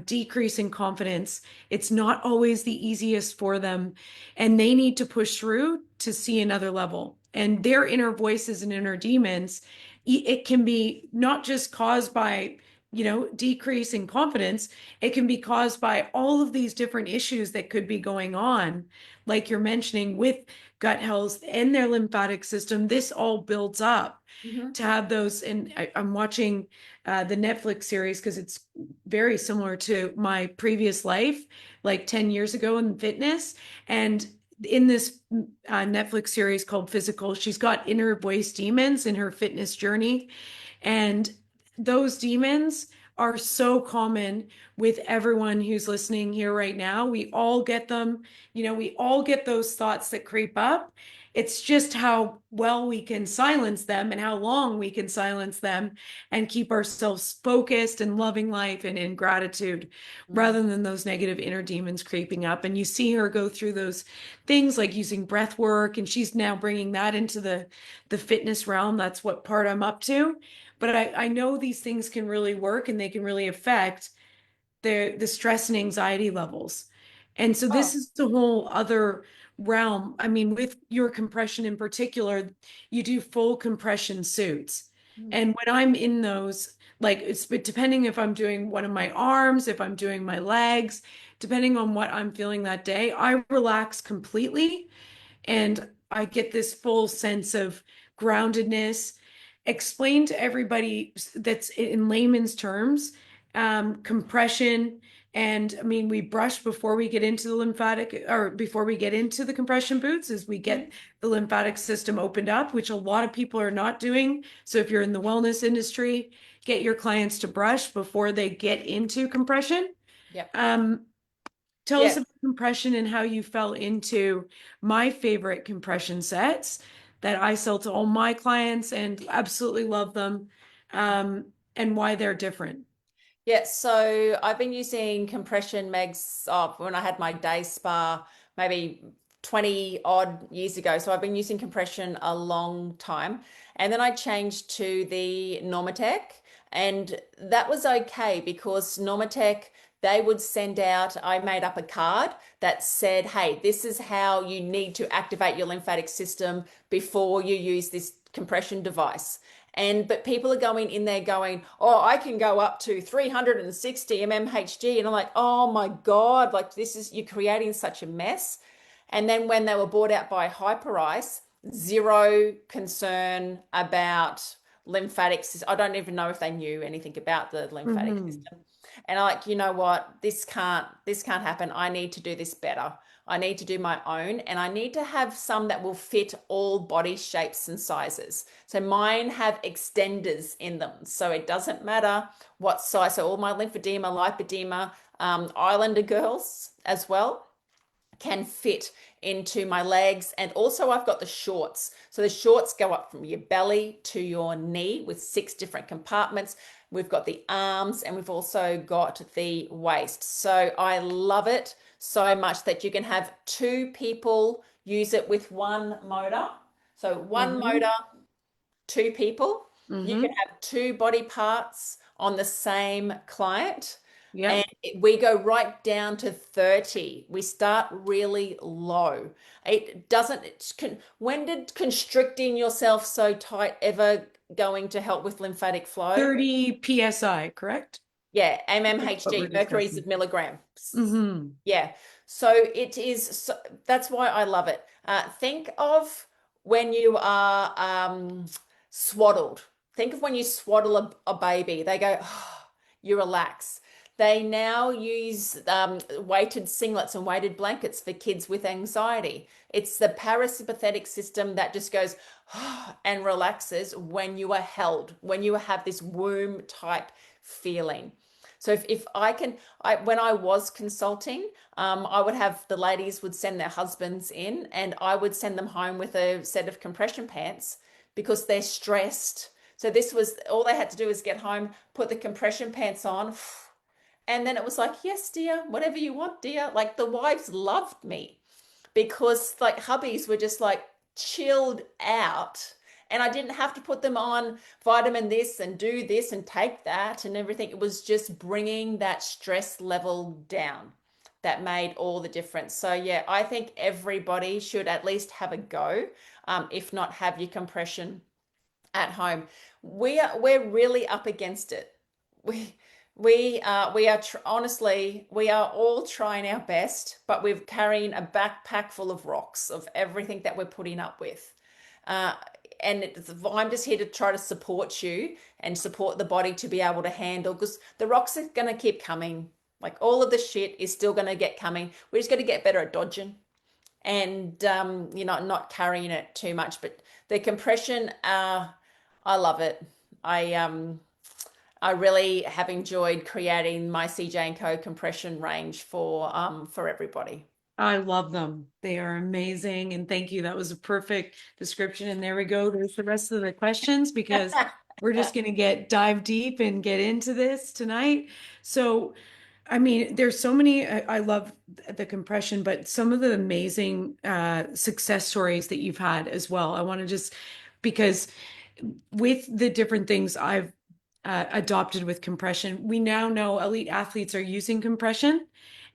decrease in confidence. It's not always the easiest for them, and they need to push through to see another level. And their inner voices and inner demons, it can be not just caused by, decrease in confidence. It can be caused by all of these different issues that could be going on, like you're mentioning with gut health and their lymphatic system. This all builds up Mhm. to have those. And I'm watching the Netflix series because it's very similar to my previous life, like 10 years ago in fitness. And in this Netflix series called Physical, she's got inner voice demons in her fitness journey. And those demons are so common with everyone who's listening here right now. We all get them. We all get those thoughts that creep up. It's just how well we can silence them and how long we can silence them and keep ourselves focused and loving life and in gratitude Mhm. rather than those negative inner demons creeping up. And you see her go through those things like using breath work, and she's now bringing that into the fitness realm. That's what part I'm up to. But I know these things can really work and they can really affect the stress and anxiety levels. And so Oh, this is the whole other realm. I mean, with your compression in particular, you do full compression suits. mm, And when I'm in those, Like it's depending if I'm doing one of my arms, if I'm doing my legs, depending on what I'm feeling that day, I relax completely and I get this full sense of groundedness. Explain to everybody that's in layman's terms, compression. And I mean, we brush before we get into the lymphatic or before we get into the compression boots, as we get the lymphatic system opened up, which a lot of people are not doing. So if you're in the wellness industry, get your clients to brush before they get into compression. Yep. Um, Tell us Yes. about compression and how you fell into my favorite compression sets that I sell to all my clients and absolutely love them, and why they're different. Yeah, so I've been using compression megs when I had my day spa maybe 20 odd years ago. So I've been using compression a long time. And then I changed to the Normatec, and that was okay because Normatec, they would send out, I made up a card that said, hey, this is how you need to activate your lymphatic system before you use this compression device. And but people are going in there going, oh, I can go up to 360 mmHg. And I'm like, oh my God, like this is, you're creating such a mess. And then when they were bought out by Hyperice, zero concern about lymphatic system. I don't even know if they knew anything about the lymphatic Mhm. system. And I'm like, you know what? This can't happen. I need to do this better. I need to do my own, and I need to have some that will fit all body shapes and sizes. So mine have extenders in them. So it doesn't matter what size. So all my lymphedema, lipedema, Islander girls as well can fit into my legs. And also I've got the shorts. So the shorts go up from your belly to your knee with 6 different compartments. We've got the arms and we've also got the waist. So I love it so much that you can have 2 people use it with one motor. So one Mhm. motor, 2 people. You can Mhm. have 2 body parts on the same client. And Yep. we go right down to 30. We start really low. It doesn't, when did constricting yourself so tight ever going to help with lymphatic flow? 30 psi, correct? Yeah, That's what we're mmHg, mercury's discussing. of milligrams. Hmm. Yeah. So it is, so that's why I love it. Think of when you are swaddled. Think of when you swaddle a baby. They go, oh, you relax. They now use weighted singlets and weighted blankets for kids with anxiety. It's the parasympathetic system that just goes and relaxes when you are held, when you have this womb type feeling. So if I can, when I was consulting, I would have the ladies would send their husbands in, and I would send them home with a set of compression pants because they're stressed. So this was all they had to do was get home, put the compression pants on, and then it was like, yes, dear, whatever you want, dear. Like the wives loved me because like hubbies were just like chilled out, and I didn't have to put them on vitamin this and do this and take that and everything. It was just bringing that stress level down that made all the difference. So yeah, I think everybody should at least have a go, if not have your compression at home. We're really up against it. We honestly, we are all trying our best, but we're carrying a backpack full of rocks of everything that we're putting up with. Uh, and I'm just here to try to support you and support the body to be able to handle, because the rocks are going to keep coming. Like all of the shit is still going to get coming. We're just going to get better at dodging and not carrying it too much. But the compression, I love it. I really have enjoyed creating my CJ and Co compression range for everybody. I love them. They are amazing. And thank you. That was a perfect description. And there we go. There's the rest of the questions because we're just going to dive deep and get into this tonight. So, I mean, there's so many, I love the compression, but some of the amazing success stories that you've had as well. I want to just, because with the different things I've adopted with compression, we now know elite athletes are using compression.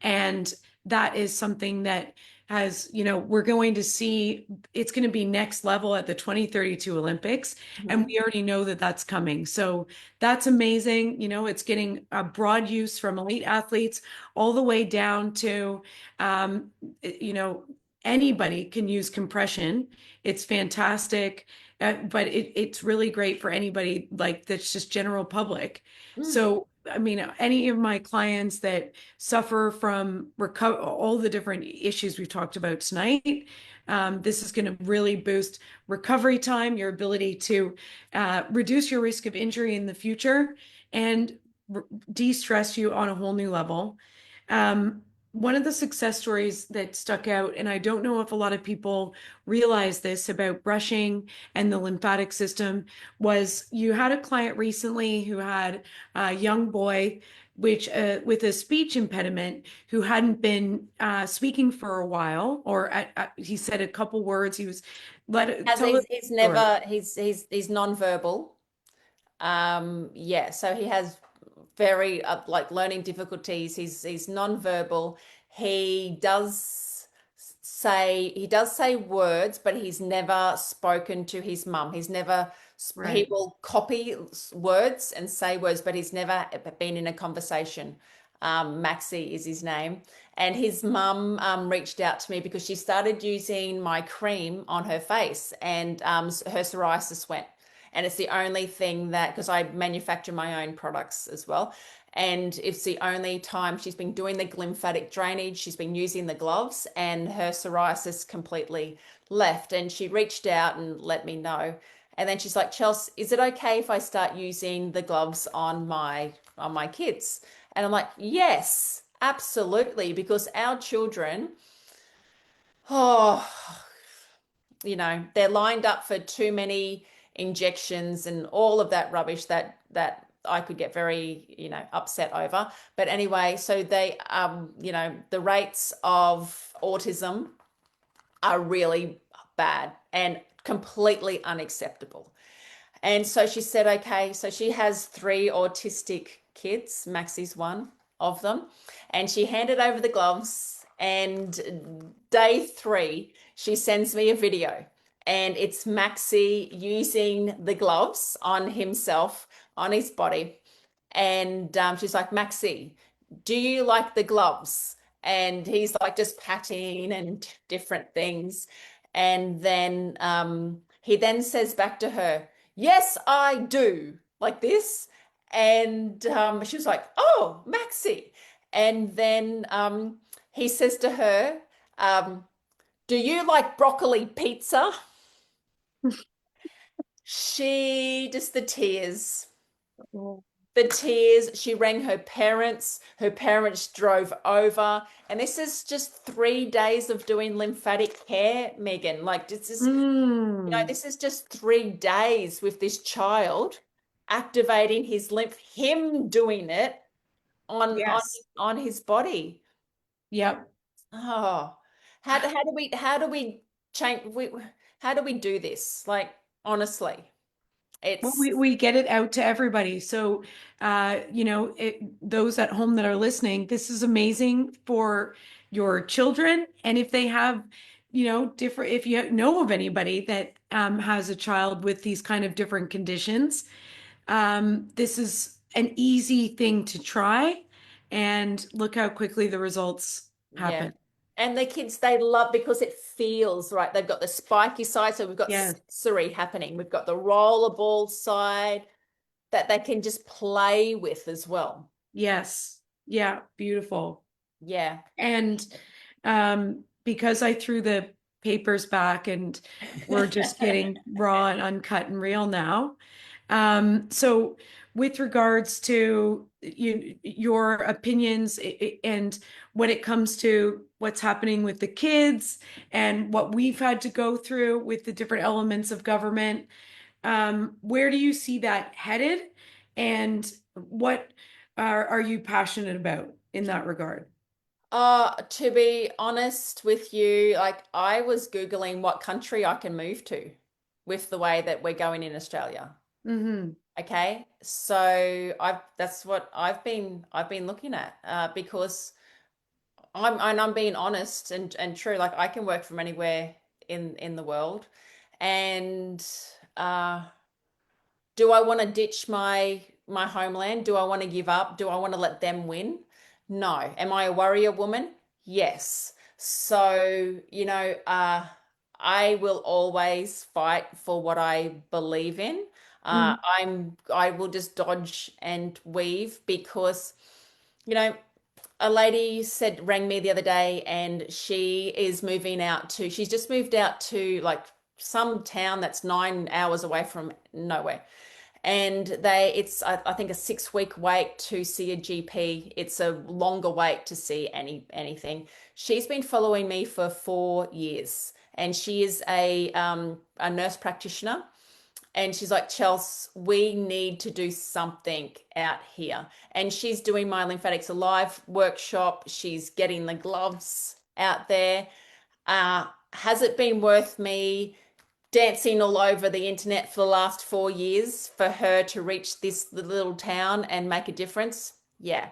And that is something that has, we're going to see it's going to be next level at the 2032 Olympics. And Mhm. we already know that that's coming. So that's amazing. It's getting a broad use from elite athletes all the way down to, um, you know, anybody can use compression. It's fantastic. But it's really great for anybody like that's just general public. Mm. So, I mean, any of my clients that suffer from recover all the different issues we've talked about tonight. This is going to really boost recovery time, your ability to reduce your risk of injury in the future, and de-stress you on a whole new level. Um, One of the success stories that stuck out, and I don't know if a lot of people realize this about brushing and the lymphatic system, was you had a client recently who had a young boy which with a speech impediment who hadn't been speaking for a while, or he said a couple words. He was let Has tell the he's story. never he's non-verbal. Yeah, so he has very like learning difficulties. He's non-verbal. He does say words, but he's never spoken to his mum. He Right. will copy words and say words, but he's never been in a conversation. Maxi is his name. And his mum reached out to me because she started using my cream on her face, and her psoriasis went. And it's the only thing that, because I manufacture my own products as well. And it's the only time she's been doing the lymphatic drainage, she's been using the gloves, and her psoriasis completely left. And she reached out and let me know. And then she's like, Chelsea, is it okay if I start using the gloves on my kids? And I'm like, yes, absolutely, because our children, oh, they're lined up for too many injections and all of that rubbish that I could get very, upset over. But anyway, so the rates of autism are really bad and completely unacceptable. And so she said, okay, so she has three autistic kids. Maxi's one of them. And she handed over the gloves. And day 3, she sends me a video. And it's Maxi using the gloves on himself, on his body. And she's like, Maxi, do you like the gloves? And he's like just patting and different things. And then he then says back to her, yes, I do, like this. And she was like, oh, Maxi. And then he says to her, um, do you like broccoli pizza? She just the tears. Oh. The tears. She rang her parents. Her parents drove over. And this is just 3 days of doing lymphatic care, Megan. Like Mm, this is just 3 days with this child activating his lymph, him doing it on on yes. on his body. Yep. Oh, how do we change how do we do this? Like honestly, Well, it's we get it out to everybody. So, those at home that are listening, this is amazing for your children. And if they have, different, if you know of anybody that has a child with these kind of different conditions, this is an easy thing to try. And look how quickly the results yeah. happen. And the kids, they love because it feels right. They've got the spiky side, so we've got Yes. sensory happening. We've got the rollerball side that they can just play with as well. Yes. Yeah. Beautiful. Yeah. And because I threw the papers back and we're just getting raw and uncut and real now. So with regards to your opinions and when it comes to what's happening with the kids and what we've had to go through with the different elements of government, where do you see that headed? And what are you passionate about in that regard? To be honest with you, like I was Googling what country I can move to with the way that we're going in Australia. Hmm. Okay. So that's what I've been looking at because I'm being honest and true. Like I can work from anywhere in the world, and uh, do I want to ditch my homeland? Do I want to give up? Do I want to let them win? No. Am I a warrior woman? Yes. So, I will always fight for what I believe in. Mm, I will just dodge and weave because, you know, a lady rang me the other day and she's just moved out to like some town that's 9 hours away from nowhere. And it's I think a 6 week wait to see a GP. It's a longer wait to see anything. She's been following me for 4 years, and she is a nurse practitioner. And she's like, Chels, we need to do something out here. And she's doing my Lymphatics Alive workshop. She's getting the gloves out there. Has it been worth me dancing all over the internet for the last 4 years for her to reach this little town and make a difference? Yeah,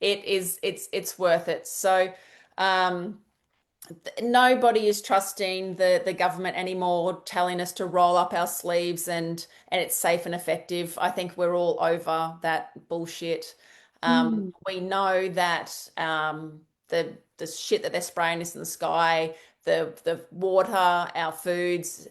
it is. It's worth it. So, um, nobody is trusting the government anymore, telling us to roll up our sleeves and it's safe and effective. I think we're all over that bullshit. mm, We know that the shit that they're spraying us in the sky, the water, our foods,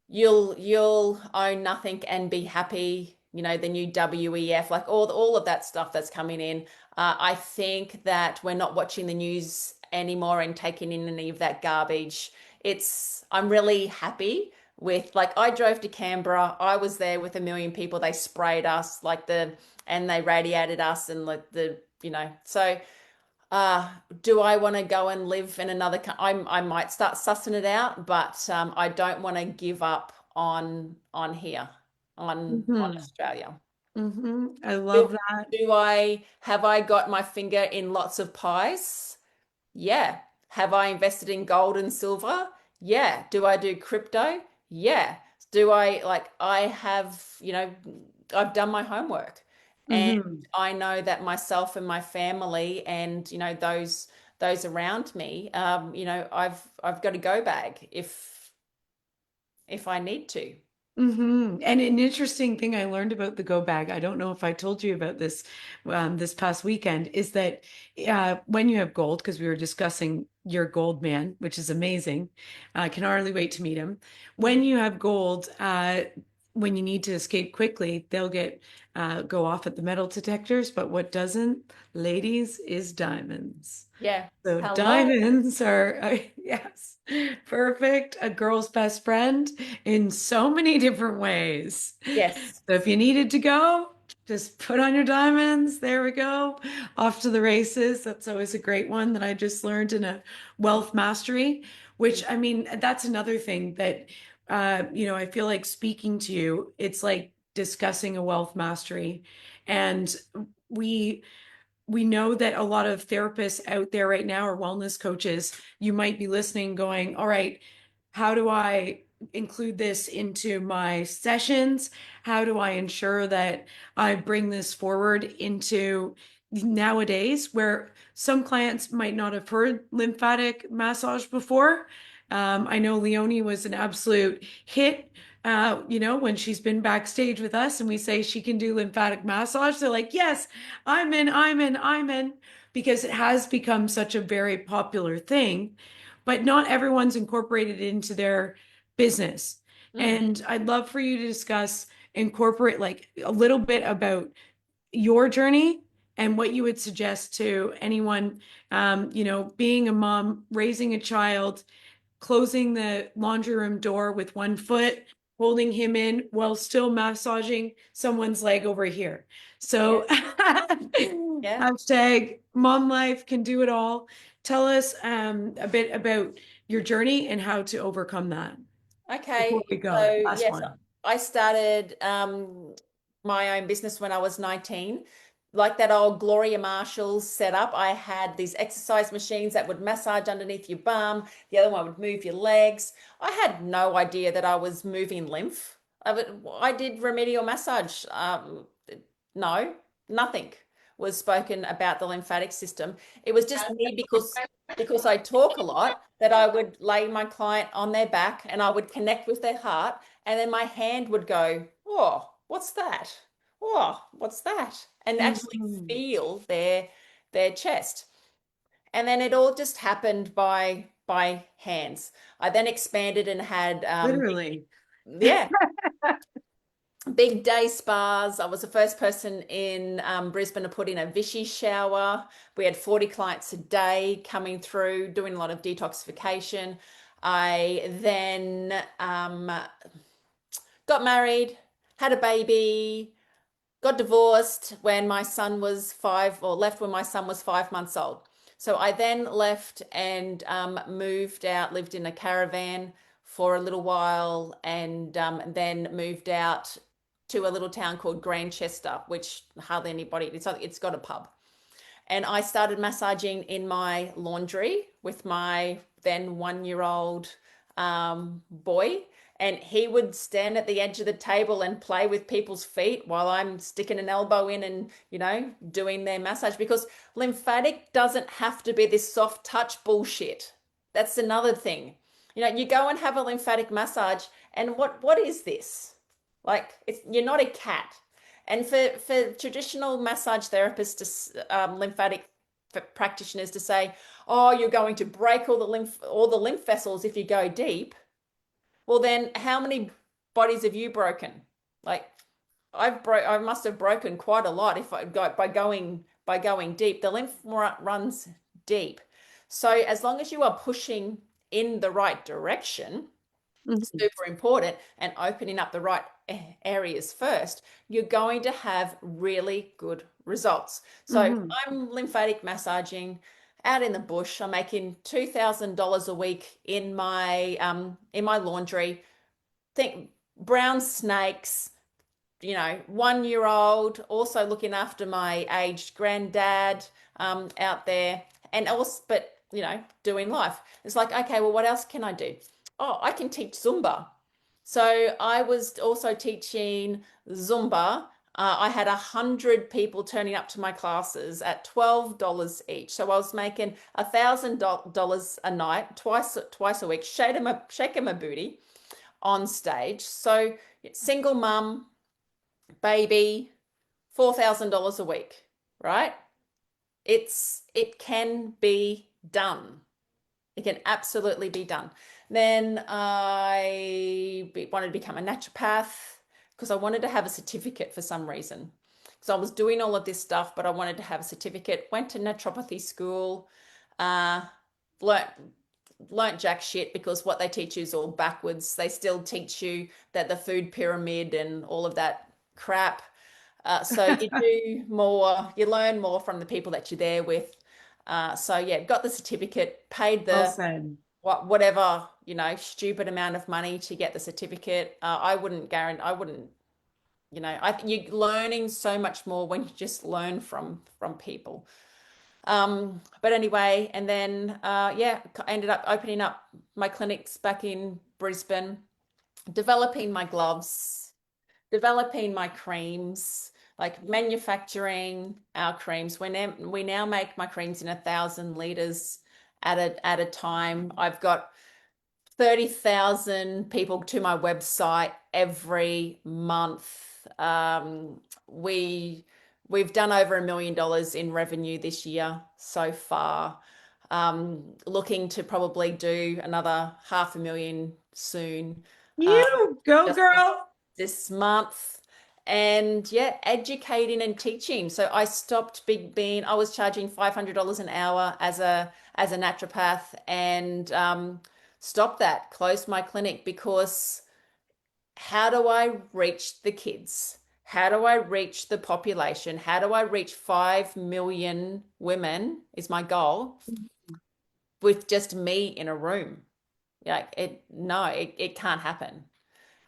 you'll own nothing and be happy. The new WEF, like all of that stuff that's coming in. I think that we're not watching the news anymore and taking in any of that garbage. I'm really happy with, like, I drove to Canberra. I was there with a million people. They sprayed us and they radiated us and like so uh, do I want to go and live in another I might start sussing it out, but I don't want to give up on here, on mhm, Australia. mhm. I Do, love that. do I have I got my finger in lots of pies? Yeah. Have I invested in gold and silver? Yeah. Do I do crypto? Yeah. Do I like I have, I've done my homework, and Mhm. I know that myself and my family and those around me, I've got a go bag if I need to. And an interesting thing I learned about the go bag, I don't know if I told you about this this past weekend, is that when you have gold, because we were discussing your gold man, which is amazing, I can hardly wait to meet him. When Mhm. you have gold, when you need to escape quickly, they'll get go off at the metal detectors, but what doesn't, ladies, is diamonds. Yeah. So Hello. diamonds are, yes, perfect. A girl's best friend in so many different ways. Yes. So if you needed to go, just put on your diamonds. There we go. Off to the races. That's always a great one that I just learned in a wealth mastery, which I mean, that's another thing that, I feel like speaking to you, it's like discussing a wealth mastery. And we, we know that a lot of therapists out there right now are wellness coaches. You might be listening, going, all right, how do I include this into my sessions? How do I ensure that I bring this forward into nowadays where some clients might not have heard lymphatic massage before? I know Leonie was an absolute hit. When she's been backstage with us and we say she can do lymphatic massage, they're like, yes, I'm in, because it has become such a very popular thing, but not everyone's incorporated into their business. Mm. And I'd love for you to discuss, incorporate like a little bit about your journey and what you would suggest to anyone, being a mom, raising a child, closing the laundry room door with one foot, holding him in while still massaging someone's leg over here. Yeah. So Yeah. hashtag mom life can do it all. Tell us a bit about your journey and how to overcome that before Okay, we go. so Last yes, one. I started my own business when I was 19. Like that old Gloria Marshall setup, I had these exercise machines that would massage underneath your bum. The other one would move your legs. I had no idea that I was moving lymph. I did remedial massage. No, nothing. was spoken about the lymphatic system. It was just me because I talk a lot that I would lay my client on their back and I would connect with their heart, and then my hand would go, oh, what's that? Oh, what's that? And actually Mhm. feel their chest. And then it all just happened by hands. I then expanded and had Literally. yeah, big day spas. I was the first person in Brisbane to put in a Vichy shower. We had 40 clients a day coming through, doing a lot of detoxification. I then got married, had a baby, got divorced when my son was 5, or left when my son was 5 months old. So I then left and moved out, lived in a caravan for a little while, and then moved out to a little town called Grantchester, which hardly anybody, it's got a pub. And I started massaging in my laundry with my then 1 year old boy. And he would stand at the edge of the table and play with people's feet while I'm sticking an elbow in and, doing their massage, because lymphatic doesn't have to be this soft touch bullshit. That's another thing. You go and have a lymphatic massage, and what is this? Like, you're not a cat. And for traditional massage therapists, lymphatic practitioners to say, "Oh, you're going to break all the lymph vessels if you go deep." Well, then how many bodies have you broken? Like, I must have broken quite a lot if I go by going deep. The lymph runs deep. So as long as you are pushing in the right direction, Mhm. super important, and opening up the right areas first, you're going to have really good results. So if Mhm. I'm lymphatic massaging out in the bush, I'm making $2,000 a week in my laundry. Think brown snakes, 1 year old, also looking after my aged granddad out there, and also, but doing life. It's like, okay, well, what else can I do? Oh, I can teach Zumba. So I was also teaching Zumba. I had 100 people turning up to my classes at $12 each. So I was making $1,000 a night, twice a week, shaking my booty on stage. So single mum, baby, $4,000 a week, right? It can be done. It can absolutely be done. Then I wanted to become a naturopath because I wanted to have a certificate for some reason. So I was doing all of this stuff, but I wanted to have a certificate. Went to naturopathy school, uh, learnt learnt jack shit because what they teach you is all backwards. They still teach you that the food pyramid and all of that crap. So you do more, you learn more from the people that you're there with. So yeah, got the certificate, paid Well the said. whatever, stupid amount of money to get the certificate. I wouldn't guarantee, I wouldn't, you're learning so much more when you just learn from people. But anyway, and then yeah, ended up opening up my clinics back in Brisbane, developing my gloves, developing my creams, like manufacturing our creams. We now make my creams in 1,000 liters at a time. I've got 30,000 people to my website every month. We've done over $1 million in revenue this year so far. Looking to probably do another 500,000 soon. Uh, You go, just girl. this month. And yeah, educating and teaching. So I stopped being, I was charging $500 an hour as a naturopath, and stopped that, closed my clinic, because how do I reach the kids? How do I reach the population? How do I reach 5 million women is my goal with just me in a room? Like, no, it can't happen.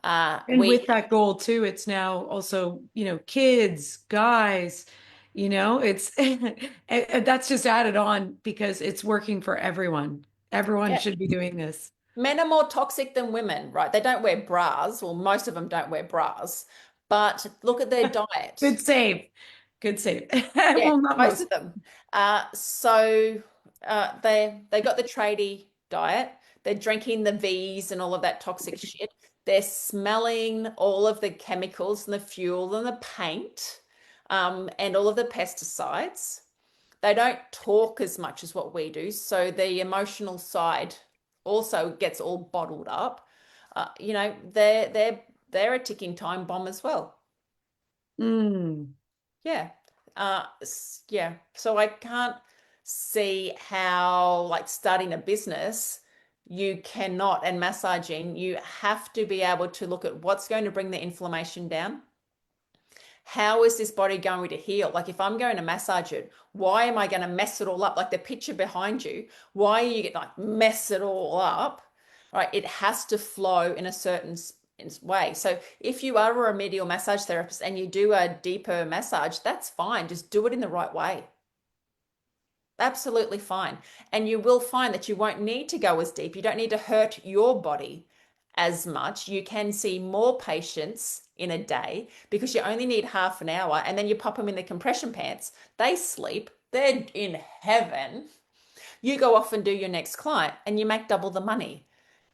And We with that goal too, it's now also, kids, guys, it's that's just added on because it's working for everyone. Everyone Yeah. should be doing this. Men are more toxic than women, right? They don't wear bras. Well, most of them don't wear bras, but look at their diet. Good save. Good save. Yeah, Well, not most most. of them. They got the tradie diet. They're drinking the V's and all of that toxic shit. They're smelling all of the chemicals and the fuel and the paint, and all of the pesticides. They don't talk as much as what we do, so the emotional side also gets all bottled up. They're a ticking time bomb as well. Mm, Yeah. Yeah. So I can't see how, like, starting a business, you cannot, and massaging, you have to be able to look at what's going to bring the inflammation down. How is this body going to heal? Like, if I'm going to massage it, why am I going to mess it all up? Like the picture behind you, why are you like mess it all up? Right? It has to flow in a certain way. So if you are a remedial massage therapist and you do a deeper massage, that's fine. Just do it in the right way. Absolutely fine. And you will find that you won't need to go as deep. You don't need to hurt your body as much. You can see more patients in a day because you only need half an hour, and then you pop them in the compression pants. They sleep, they're in heaven. You go off and do your next client and you make double the money,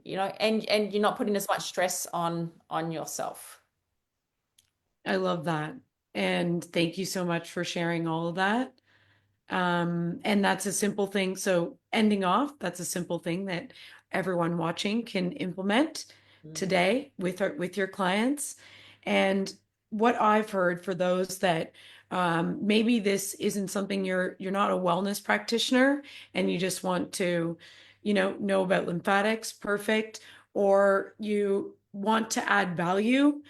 and you're not putting as much stress on yourself. I love that. And thank you so much for sharing all of that. And that's a simple thing. So ending off, that's a simple thing that everyone watching can implement Mm. today with your clients. And what I've heard for those that maybe this isn't something you're not a wellness practitioner and you just want to, know about lymphatics, perfect, or you want to add value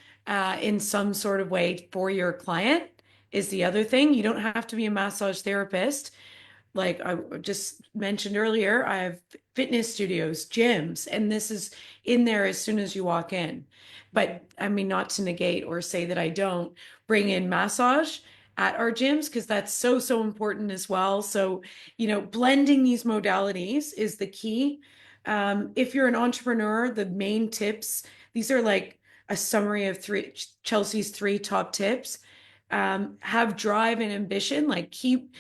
in some sort of way for your client is the other thing. You don't have to be a massage therapist. Like I just mentioned earlier, I have fitness studios, gyms, and this is in there as soon as you walk in. But I mean, not to negate or say that I don't bring in massage at our gyms because that's so, so important as well. So, blending these modalities is the key. If you're an entrepreneur, the main tips, these are like a summary of Chelsea's three top tips. Have drive and ambition, like keep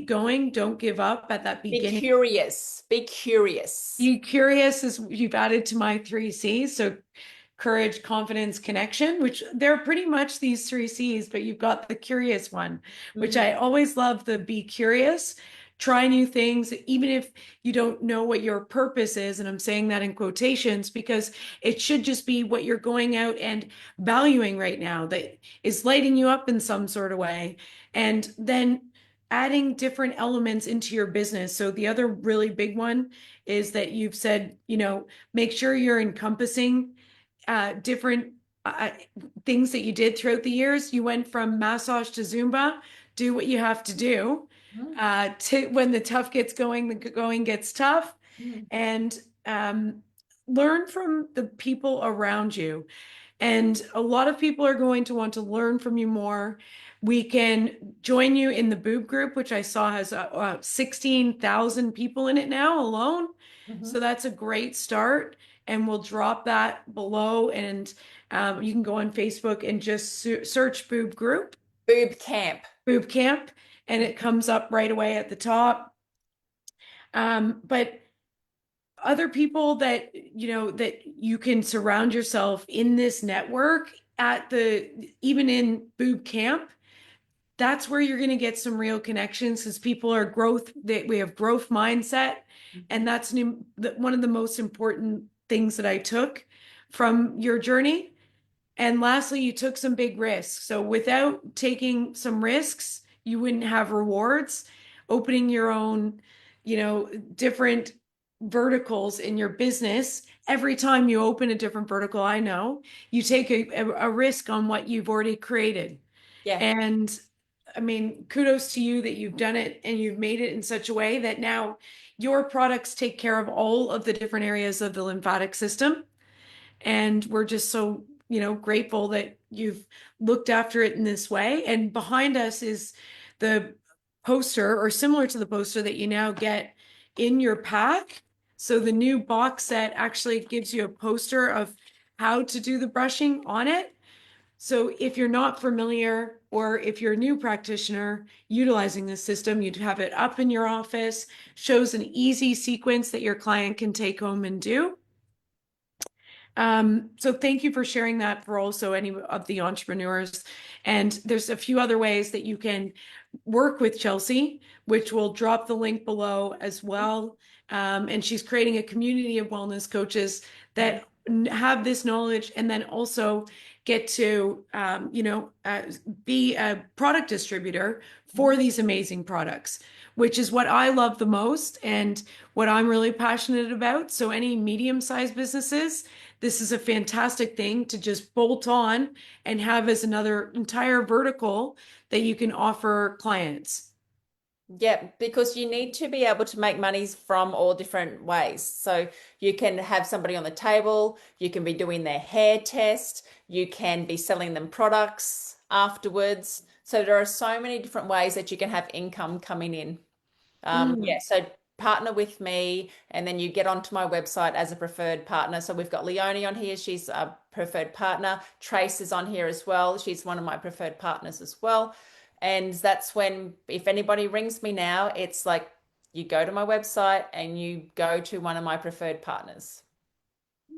going, don't give up at that Be beginning. curious. Be curious. Be curious is you've added to my three C's. So courage, confidence, connection, which they're pretty much these three C's, but you've got the curious one, which Mhm. I always love the be curious, try new things, even if you don't know what your purpose is. And I'm saying that in quotations because it should just be what you're going out and valuing right now that is lighting you up in some sort of way. And then adding different elements into your business. So the other really big one is that you've said, make sure you're encompassing different uh, things that you did throughout the years. You went from massage to Zumba, do what you have to do. Mhm. To when the tough gets going, the going gets tough, Mhm. and learn from the people around you. And a lot of people are going to want to learn from you more. We can join you in the boob group, which I saw has 16,000 people in it now alone. So Mhm. that's a great start. And we'll drop that below. And you can go on Facebook and just search boob group, Boob camp. boob camp, and it comes up right away at the top. But other people that that you can surround yourself in this network at the even in boob camp, that's where you're going to get some real connections because people are growth that we have growth mindset, and Mhm. that's one of the most important things that I took from your journey. And lastly, you took some big risks. So without taking some risks, you wouldn't have rewards. Opening your own, different verticals in your business. Every time you open a different vertical, I know you take a risk on what you've already created. Yeah. And I mean, kudos to you that you've done it and you've made it in such a way that now your products take care of all of the different areas of the lymphatic system. And we're just so, grateful that you've looked after it in this way. And behind us is the poster or similar to the poster that you now get in your pack. So the new box set actually gives you a poster of how to do the brushing on it. So if you're not familiar, or if you're a new practitioner utilizing this system, you'd have it up in your office, shows an easy sequence that your client can take home and do. So thank you for sharing that for also any of the entrepreneurs. And there's a few other ways that you can work with Chelsea, which will drop the link below as well. And she's creating a community of wellness coaches that have this knowledge and then also get to, be a product distributor for these amazing products, which is what I love the most and what I'm really passionate about. So any medium-sized businesses, this is a fantastic thing to just bolt on and have as another entire vertical that you can offer clients. Yeah, because you need to be able to make monies from all different ways. So you can have somebody on the table, you can be doing their hair test, you can be selling them products afterwards. So there are so many different ways that you can have income coming in. Mm. Yeah, so partner with me, and then you get onto my website as a preferred partner. So we've got Leonie on here, she's a preferred partner. Trace is on here as well. She's one of my preferred partners as well. And that's when, if anybody rings me now, it's like you go to my website and you go to one of my preferred partners.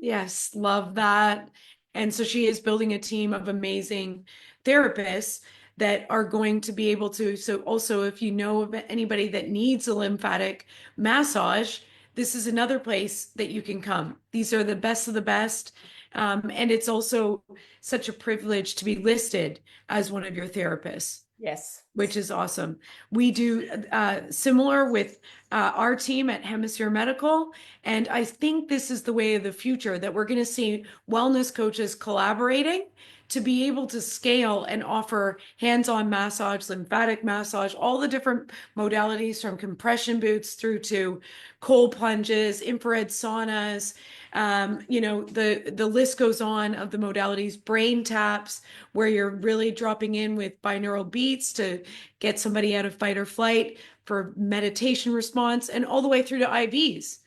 Yes, love that. And so she is building a team of amazing therapists that are going to be able to. So, also, if you know of anybody that needs a lymphatic massage, this is another place that you can come. These are the best of the best. And it's also such a privilege to be listed as one of your therapists, Yes. which is awesome. We do similar with our team at Hemisphere Medical. And I think this is the way of the future that we're going to see wellness coaches collaborating to be able to scale and offer hands-on massage, lymphatic massage, all the different modalities from compression boots through to cold plunges, infrared saunas. The list goes on of the modalities, brain taps, where you're really dropping in with binaural beats to get somebody out of fight or flight for meditation response, and all the way through to IVs.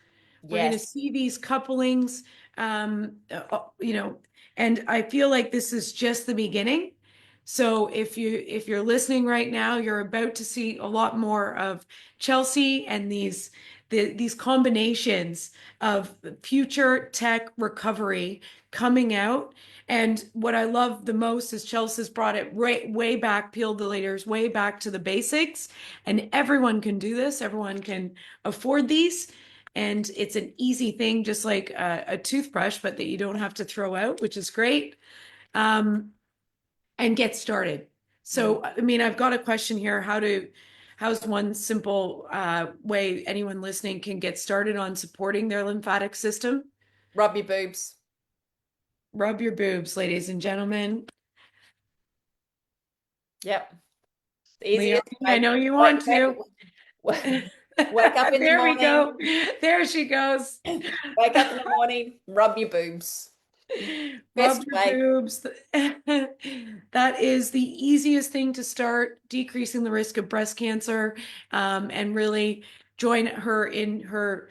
We're going to Yes. see these couplings, um, uh, you know, and I feel like this is just the beginning. So if you're listening right now, you're about to see a lot more of Chelsea and these combinations of future tech recovery coming out. And what I love the most is Chelsea's brought it right way back, peeled the layers way back to the basics. And everyone can do this. Everyone can afford these. And it's an easy thing, just like a toothbrush, but that you don't have to throw out, which is great. Um, and get started. Mm. So, I mean, I've got a question here. How's one simple way anyone listening can get started on supporting their lymphatic system? Rub your boobs. Rub your boobs, ladies and gentlemen. Yep. The Leonie, easiest I way. know you Wake, want to. wake up in the There we morning. go. There she goes. Wake up in the morning, rub your boobs. Rub Best your way. boobs. That is the easiest thing to start decreasing the risk of breast cancer, and really join her in her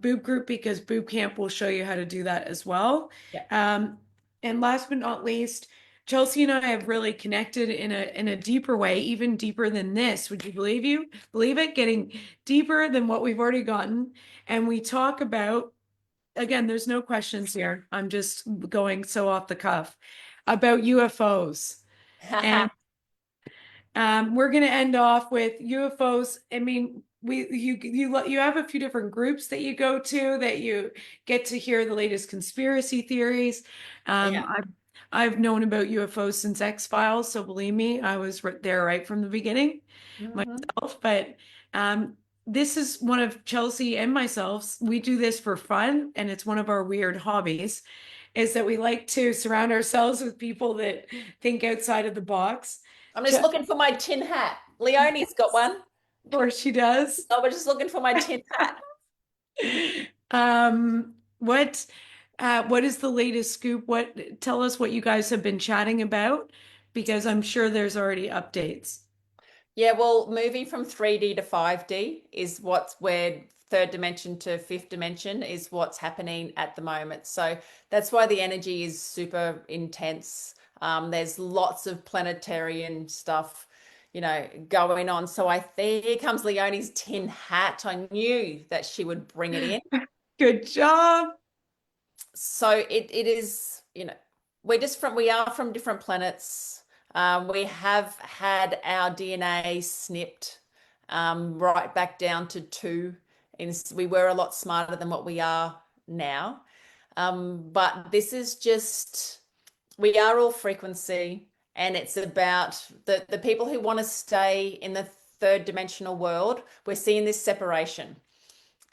boob group because Boob Camp will show you how to do that as well. Yeah. Um, and last but not least, Chelsea and I have really connected in a deeper way, even deeper than this. Would you believe it? Getting deeper than what we've already gotten. And we talk about, again, there's no questions here. I'm just going so off the cuff about UFOs. And we're going to end off with UFOs. I mean, you have a few different groups that you go to that you get to hear the latest conspiracy theories. Yeah. I've known about UFOs since X-Files, so believe me, I was there right from the beginning Mhm. myself. But um, this is one of Chelsea and myself. We do this for fun, and it's one of our weird hobbies, is that we like to surround ourselves with people that think outside of the box. I'm just looking for my tin hat. Leonie's got one. Or she does. I was just looking for my tin hat. What what is the latest scoop? Tell us what you guys have been chatting about, because I'm sure there's already updates. Yeah, well, moving from 3D to 5D is what's where third dimension to fifth dimension is what's happening at the moment. So that's why the energy is super intense. There's lots of planetarian stuff, going on. So here comes Leonie's tin hat. I knew that she would bring it in. Good job. So it is, we are from different planets. We have had our DNA snipped right back down to two. We were a lot smarter than what we are now. But this is just, we are all frequency, and it's about the people who want to stay in the third dimensional world. We're seeing this separation.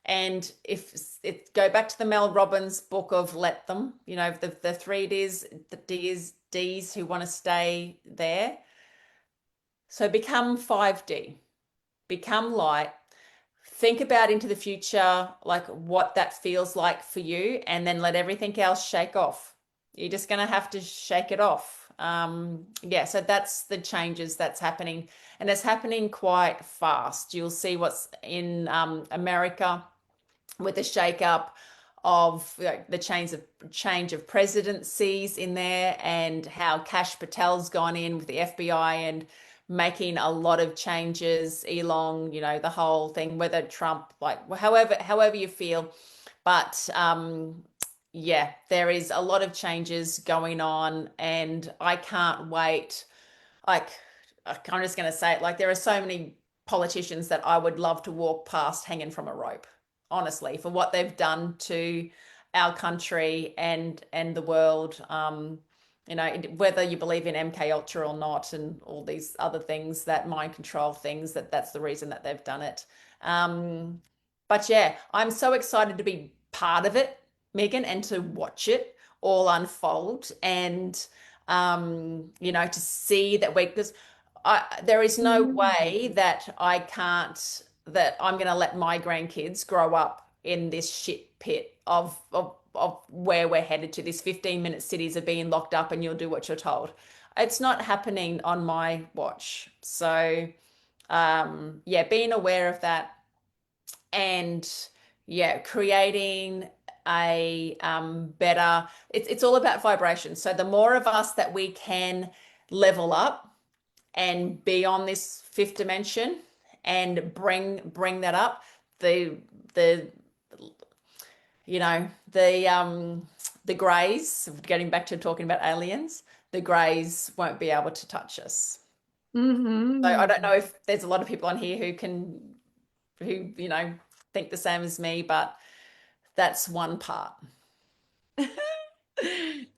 And if it go back to the Mel Robbins book of Let Them, the three D's who want to stay there. So become 5D, become light, think about into the future, like what that feels like for you, and then let everything else shake off. You're just going to have to shake it off. Yeah, so that's the changes that's happening, and it's happening quite fast. You'll see what's in America with the shake-up of the change of presidencies in there, and how Kash Patel's gone in with the FBI and making a lot of changes. Elon, the whole thing, whether Trump, like however you feel, but yeah, there is a lot of changes going on, and I can't wait. Like, I'm just going to say it, like, there are so many politicians that I would love to walk past hanging from a rope, honestly, for what they've done to our country and the world. Whether you believe in MK Ultra or not, and all these other things, that mind control things, that's the reason that they've done it. But yeah, I'm so excited to be part of it, Megan, and to watch it all unfold, and to see that because there is no way that I'm going to let my grandkids grow up in this shit pit of where we're headed to. This 15-minute cities are being locked up and you'll do what you're told. It's not happening on my watch. So, yeah, being aware of that, and yeah, creating a better, it's all about vibration. So the more of us that we can level up and be on this fifth dimension and bring that up, the the grays, getting back to talking about aliens, the grays won't be able to touch us. So I don't know if there's a lot of people on here who think the same as me, but that's one part.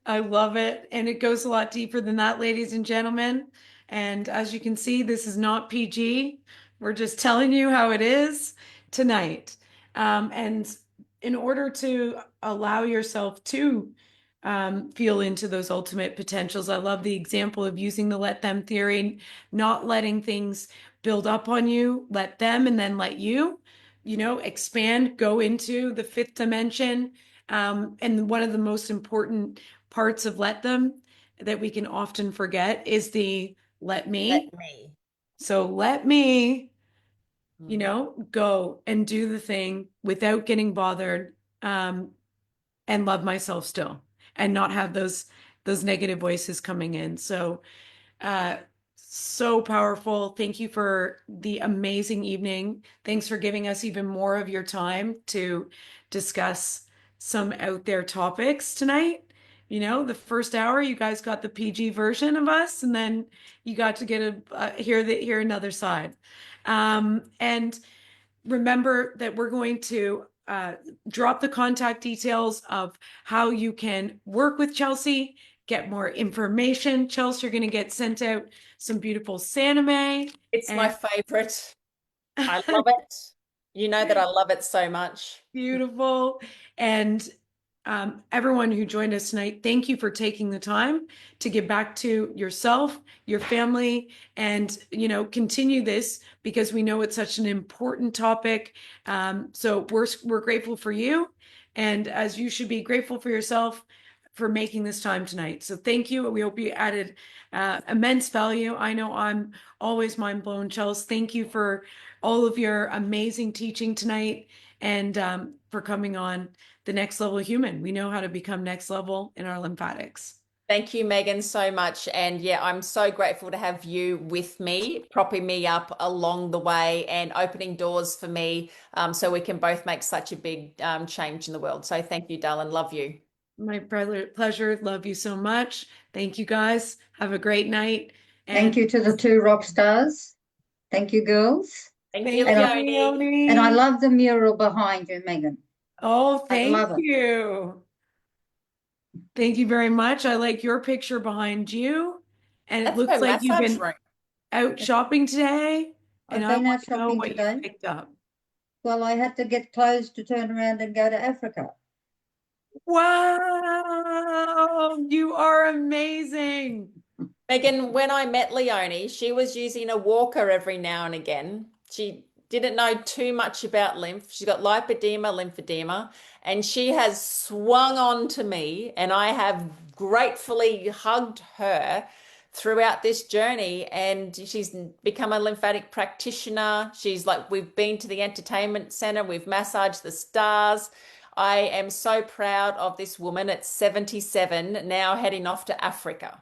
I love it. And it goes a lot deeper than that, ladies and gentlemen. And as you can see, this is not PG. We're just telling you how it is tonight. And in order to allow yourself to feel into those ultimate potentials, I love the example of using the let them theory, not letting things build up on you, let them and then let you, expand, go into the fifth dimension. And one of the most important parts of let them that we can often forget is the let Let me. me. So let me, Mhm. go and do the thing without getting bothered, and love myself still and not have those negative voices coming in. Uh, so powerful. Thank you for the amazing evening. Thanks for giving us even more of your time to discuss some out there topics tonight. The first hour, you guys got the PG version of us, and then you got to get hear another side. And remember that we're going to drop the contact details of how you can work with Chelsea, get more information. Chelsea, you're going to get sent out some beautiful Saname. It's my And favorite. I love it. You know that I love it so much. beautiful. And everyone who joined us tonight, thank you for taking the time to get back to yourself, your family, and continue this because we know it's such an important topic. So we're grateful for you, and as you should be grateful for yourself for making this time tonight. So thank you. We hope you added immense value. I know I'm always mind blown, Chels. Thank you for all of your amazing teaching tonight, and for coming on the next level human. We know how to become next level in our lymphatics. Thank you, Megan, so much. And yeah, I'm so grateful to have you with me, propping me up along the way and opening doors for me, so we can both make such a big change in the world. So thank you, darling. Love you. My pleasure. Love you so much. Thank you guys. Have a great night. Thank And you to the two rock stars. Thank you, girls. Thank you, thank And you, I, Leonie. and I Leonie. love the mural behind you, Megan. Oh, I thank love it. you. Thank you very much. I like your picture behind you. And it That's looks her like you've massage been room. out shopping today. And I've I been out want to know shopping what you today. picked up. Well, I had to get clothes to turn around and go to Africa. Wow, you are amazing. Megan, when I met Leonie, she was using a walker every now and again. She didn't know too much about lymph. She's got lymphedema, and she has swung on to me, and I have gratefully hugged her throughout this journey. And she's become a lymphatic practitioner. She's like, we've been to the entertainment center, we've massaged the stars. I am so proud of this woman at 77, now heading off to Africa.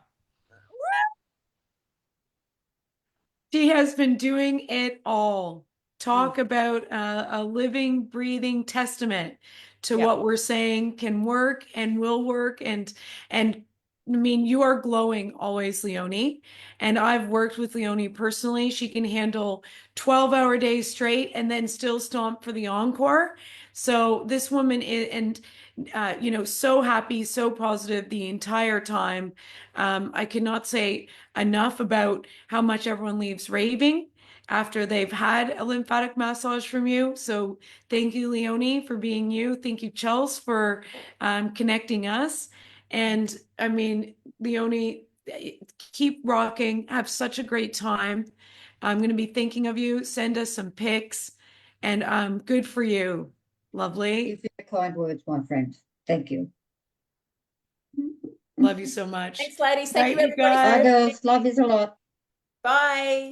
She has been doing it all. Mm. Talk about a living, breathing testament to Yep. what we're saying can work and will work. And I mean, you are glowing always, Leonie. And I've worked with Leonie personally. She can handle 12-hour days straight and then still stomp for the encore. So this woman is, and so happy, so positive the entire time. I cannot say enough about how much everyone leaves raving after they've had a lymphatic massage from you. So thank you, Leonie, for being you. Thank you, Chels, for connecting us. And I mean, Leonie, keep rocking. Have such a great time. I'm going to be thinking of you. Send us some pics. And good for you. Lovely. You feel kind words, my friend. Thank you. Love you so much. Thanks, ladies. Thank you, Right, you everybody, for Bye, guys. girls. listening. Love you a lot. Bye.